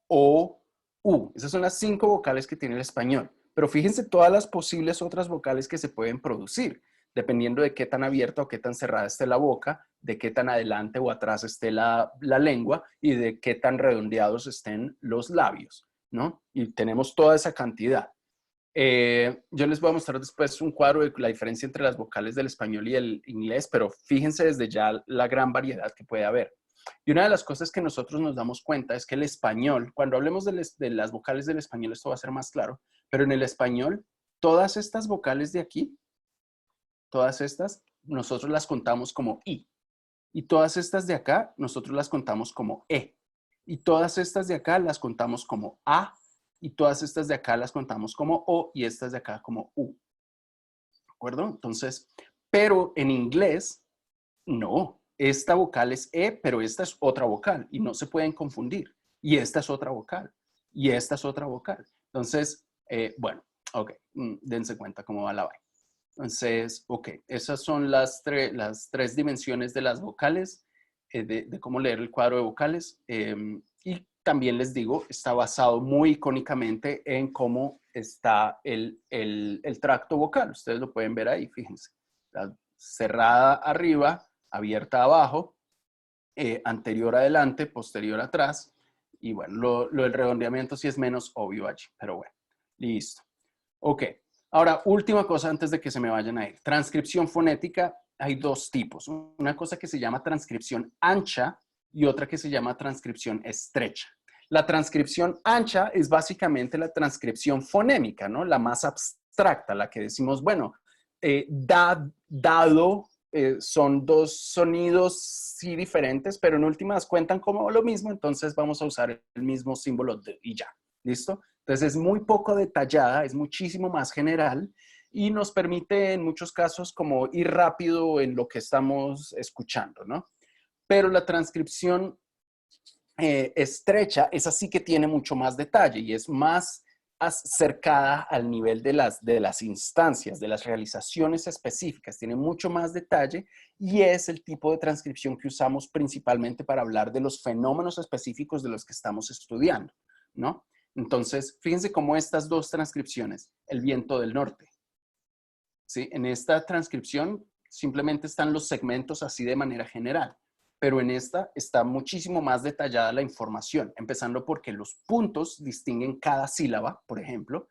O, U. Esas son las 5 vocales que tiene el español. Pero fíjense todas las posibles otras vocales que se pueden producir, dependiendo de qué tan abierta o qué tan cerrada esté la boca, de qué tan adelante o atrás esté la lengua y de qué tan redondeados estén los labios, ¿no? Y tenemos toda esa cantidad. Yo les voy a mostrar después un cuadro de la diferencia entre las vocales del español y el inglés, pero fíjense desde ya la gran variedad que puede haber. Y una de las cosas que nosotros nos damos cuenta es que el español, cuando hablemos de las vocales del español, esto va a ser más claro, pero en el español, todas estas vocales de aquí, todas estas, nosotros las contamos como I. Y todas estas de acá, nosotros las contamos como E. Y todas estas de acá las contamos como A. Y todas estas de acá las contamos como O y estas de acá como U. ¿De acuerdo? Entonces, Pero en inglés, no. Esta vocal es E, pero esta es otra vocal y no se pueden confundir. Y esta es otra vocal y esta es otra vocal. Entonces, bueno, ok, dense cuenta cómo va la vaina. Entonces, ok, esas son las tres dimensiones de las vocales, de cómo leer el cuadro de vocales. Y también les digo, está basado muy icónicamente en cómo está el tracto vocal. Ustedes lo pueden ver ahí, fíjense. Cerrada arriba, abierta abajo, anterior adelante, posterior atrás. Y bueno, lo del redondeamiento sí es menos obvio allí, pero bueno, listo. Ok, ahora última cosa antes de que se me vayan a ir. Transcripción fonética, hay dos tipos. Una cosa que se llama transcripción ancha y otra que se llama transcripción estrecha. La transcripción ancha es básicamente la transcripción fonémica, ¿no? La más abstracta, la que decimos, bueno, dado, son dos sonidos sí diferentes, pero en últimas cuentan como lo mismo, entonces vamos a usar el mismo símbolo de, y ya, ¿listo? Entonces es muy poco detallada, es muchísimo más general y nos permite en muchos casos como ir rápido en lo que estamos escuchando, ¿no? Pero la transcripción estrecha, esa sí que tiene mucho más detalle y es más acercada al nivel de las instancias, de las realizaciones específicas, tiene mucho más detalle y es el tipo de transcripción que usamos principalmente para hablar de los fenómenos específicos de los que estamos estudiando, ¿no? Entonces, fíjense cómo estas dos transcripciones, el viento del norte, ¿sí? En esta transcripción simplemente están los segmentos así de manera general, pero en esta está muchísimo más detallada la información, empezando porque los puntos distinguen cada sílaba, por ejemplo,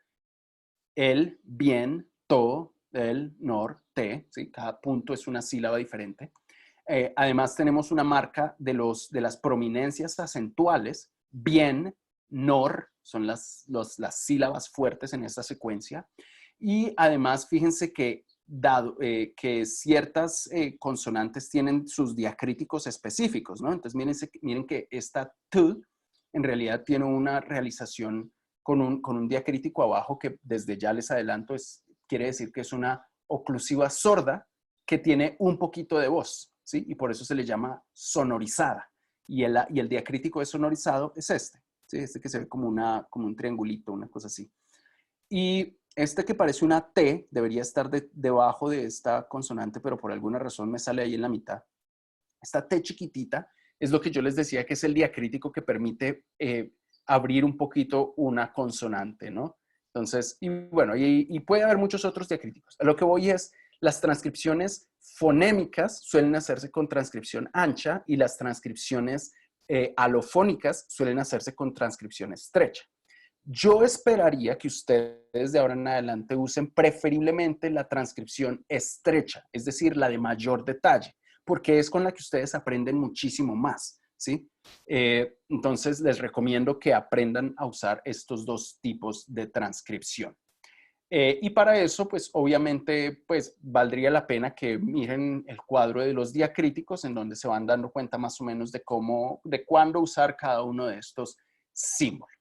el, bien, to, el, norte, ¿sí? Cada punto es una sílaba diferente. Además tenemos una marca de las prominencias acentuales, bien, nor, son las sílabas fuertes en esta secuencia. Y además fíjense que dado que ciertas consonantes tienen sus diacríticos específicos, ¿no? Entonces miren que esta t en realidad tiene una realización con un diacrítico abajo que desde ya les adelanto quiere decir que es una oclusiva sorda que tiene un poquito de voz, ¿sí? Y por eso se le llama sonorizada. Y el diacrítico de sonorizado es este, ¿sí? Este que se ve como un triangulito, una cosa así. Y este que parece una T debería estar debajo de esta consonante, pero por alguna razón me sale ahí en la mitad. Esta T chiquitita es lo que yo les decía que es el diacrítico que permite abrir un poquito una consonante, ¿no? Entonces, y bueno, y puede haber muchos otros diacríticos. A lo que voy es, las transcripciones fonémicas suelen hacerse con transcripción ancha y las transcripciones alofónicas suelen hacerse con transcripción estrecha. Yo esperaría que ustedes de ahora en adelante usen preferiblemente la transcripción estrecha, es decir, la de mayor detalle, porque es con la que ustedes aprenden muchísimo más, ¿sí? Entonces, les recomiendo que aprendan a usar estos dos tipos de transcripción. Y para eso, pues obviamente, pues valdría la pena que miren el cuadro de los diacríticos en donde se van dando cuenta más o menos de cuándo usar cada uno de estos símbolos.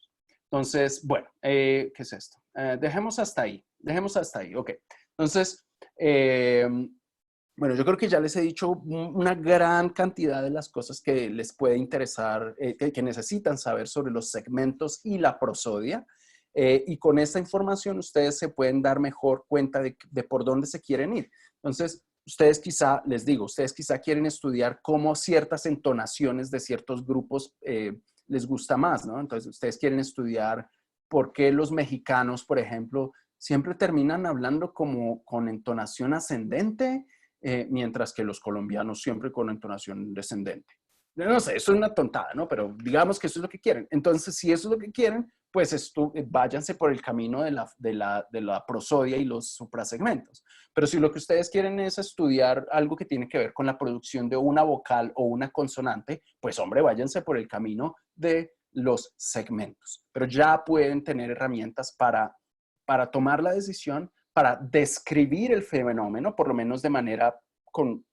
Entonces, bueno, ¿qué es esto? Dejemos hasta ahí, ok. Entonces, bueno, yo creo que ya les he dicho una gran cantidad de las cosas que les puede interesar, que necesitan saber sobre los segmentos y la prosodia. Y con esta información ustedes se pueden dar mejor cuenta de por dónde se quieren ir. Entonces, ustedes quizá, les digo, ustedes quizá quieren estudiar cómo ciertas entonaciones de ciertos grupos les gusta más, ¿no? Entonces, ustedes quieren estudiar por qué los mexicanos, por ejemplo, siempre terminan hablando como con entonación ascendente, mientras que los colombianos siempre con entonación descendente. No sé, eso es una tontada, ¿no? Pero digamos que eso es lo que quieren. Entonces, si eso es lo que quieren, pues váyanse por el camino de la prosodia y los suprasegmentos. Pero si lo que ustedes quieren es estudiar algo que tiene que ver con la producción de una vocal o una consonante, pues hombre, váyanse por el camino de los segmentos. Pero ya pueden tener herramientas para tomar la decisión, para describir el fenómeno, por lo menos de manera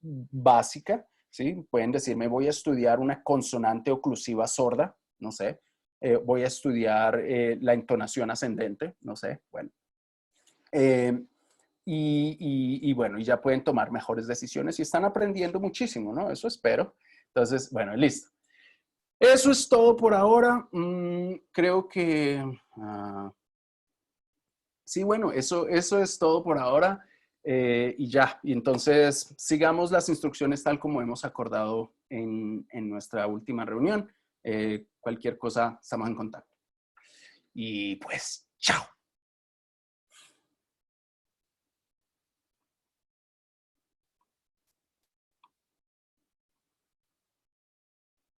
básica, ¿sí? Pueden decirme, voy a estudiar una consonante oclusiva sorda, no sé, voy a estudiar la entonación ascendente, no sé, bueno. y bueno, y ya pueden tomar mejores decisiones y están aprendiendo muchísimo, ¿no? Eso espero. Entonces, bueno, listo. Eso es todo por ahora. Creo que... sí, bueno, eso es todo por ahora. Y ya, y entonces sigamos las instrucciones tal como hemos acordado en nuestra última reunión. Cualquier cosa, estamos en contacto. Y pues, chao.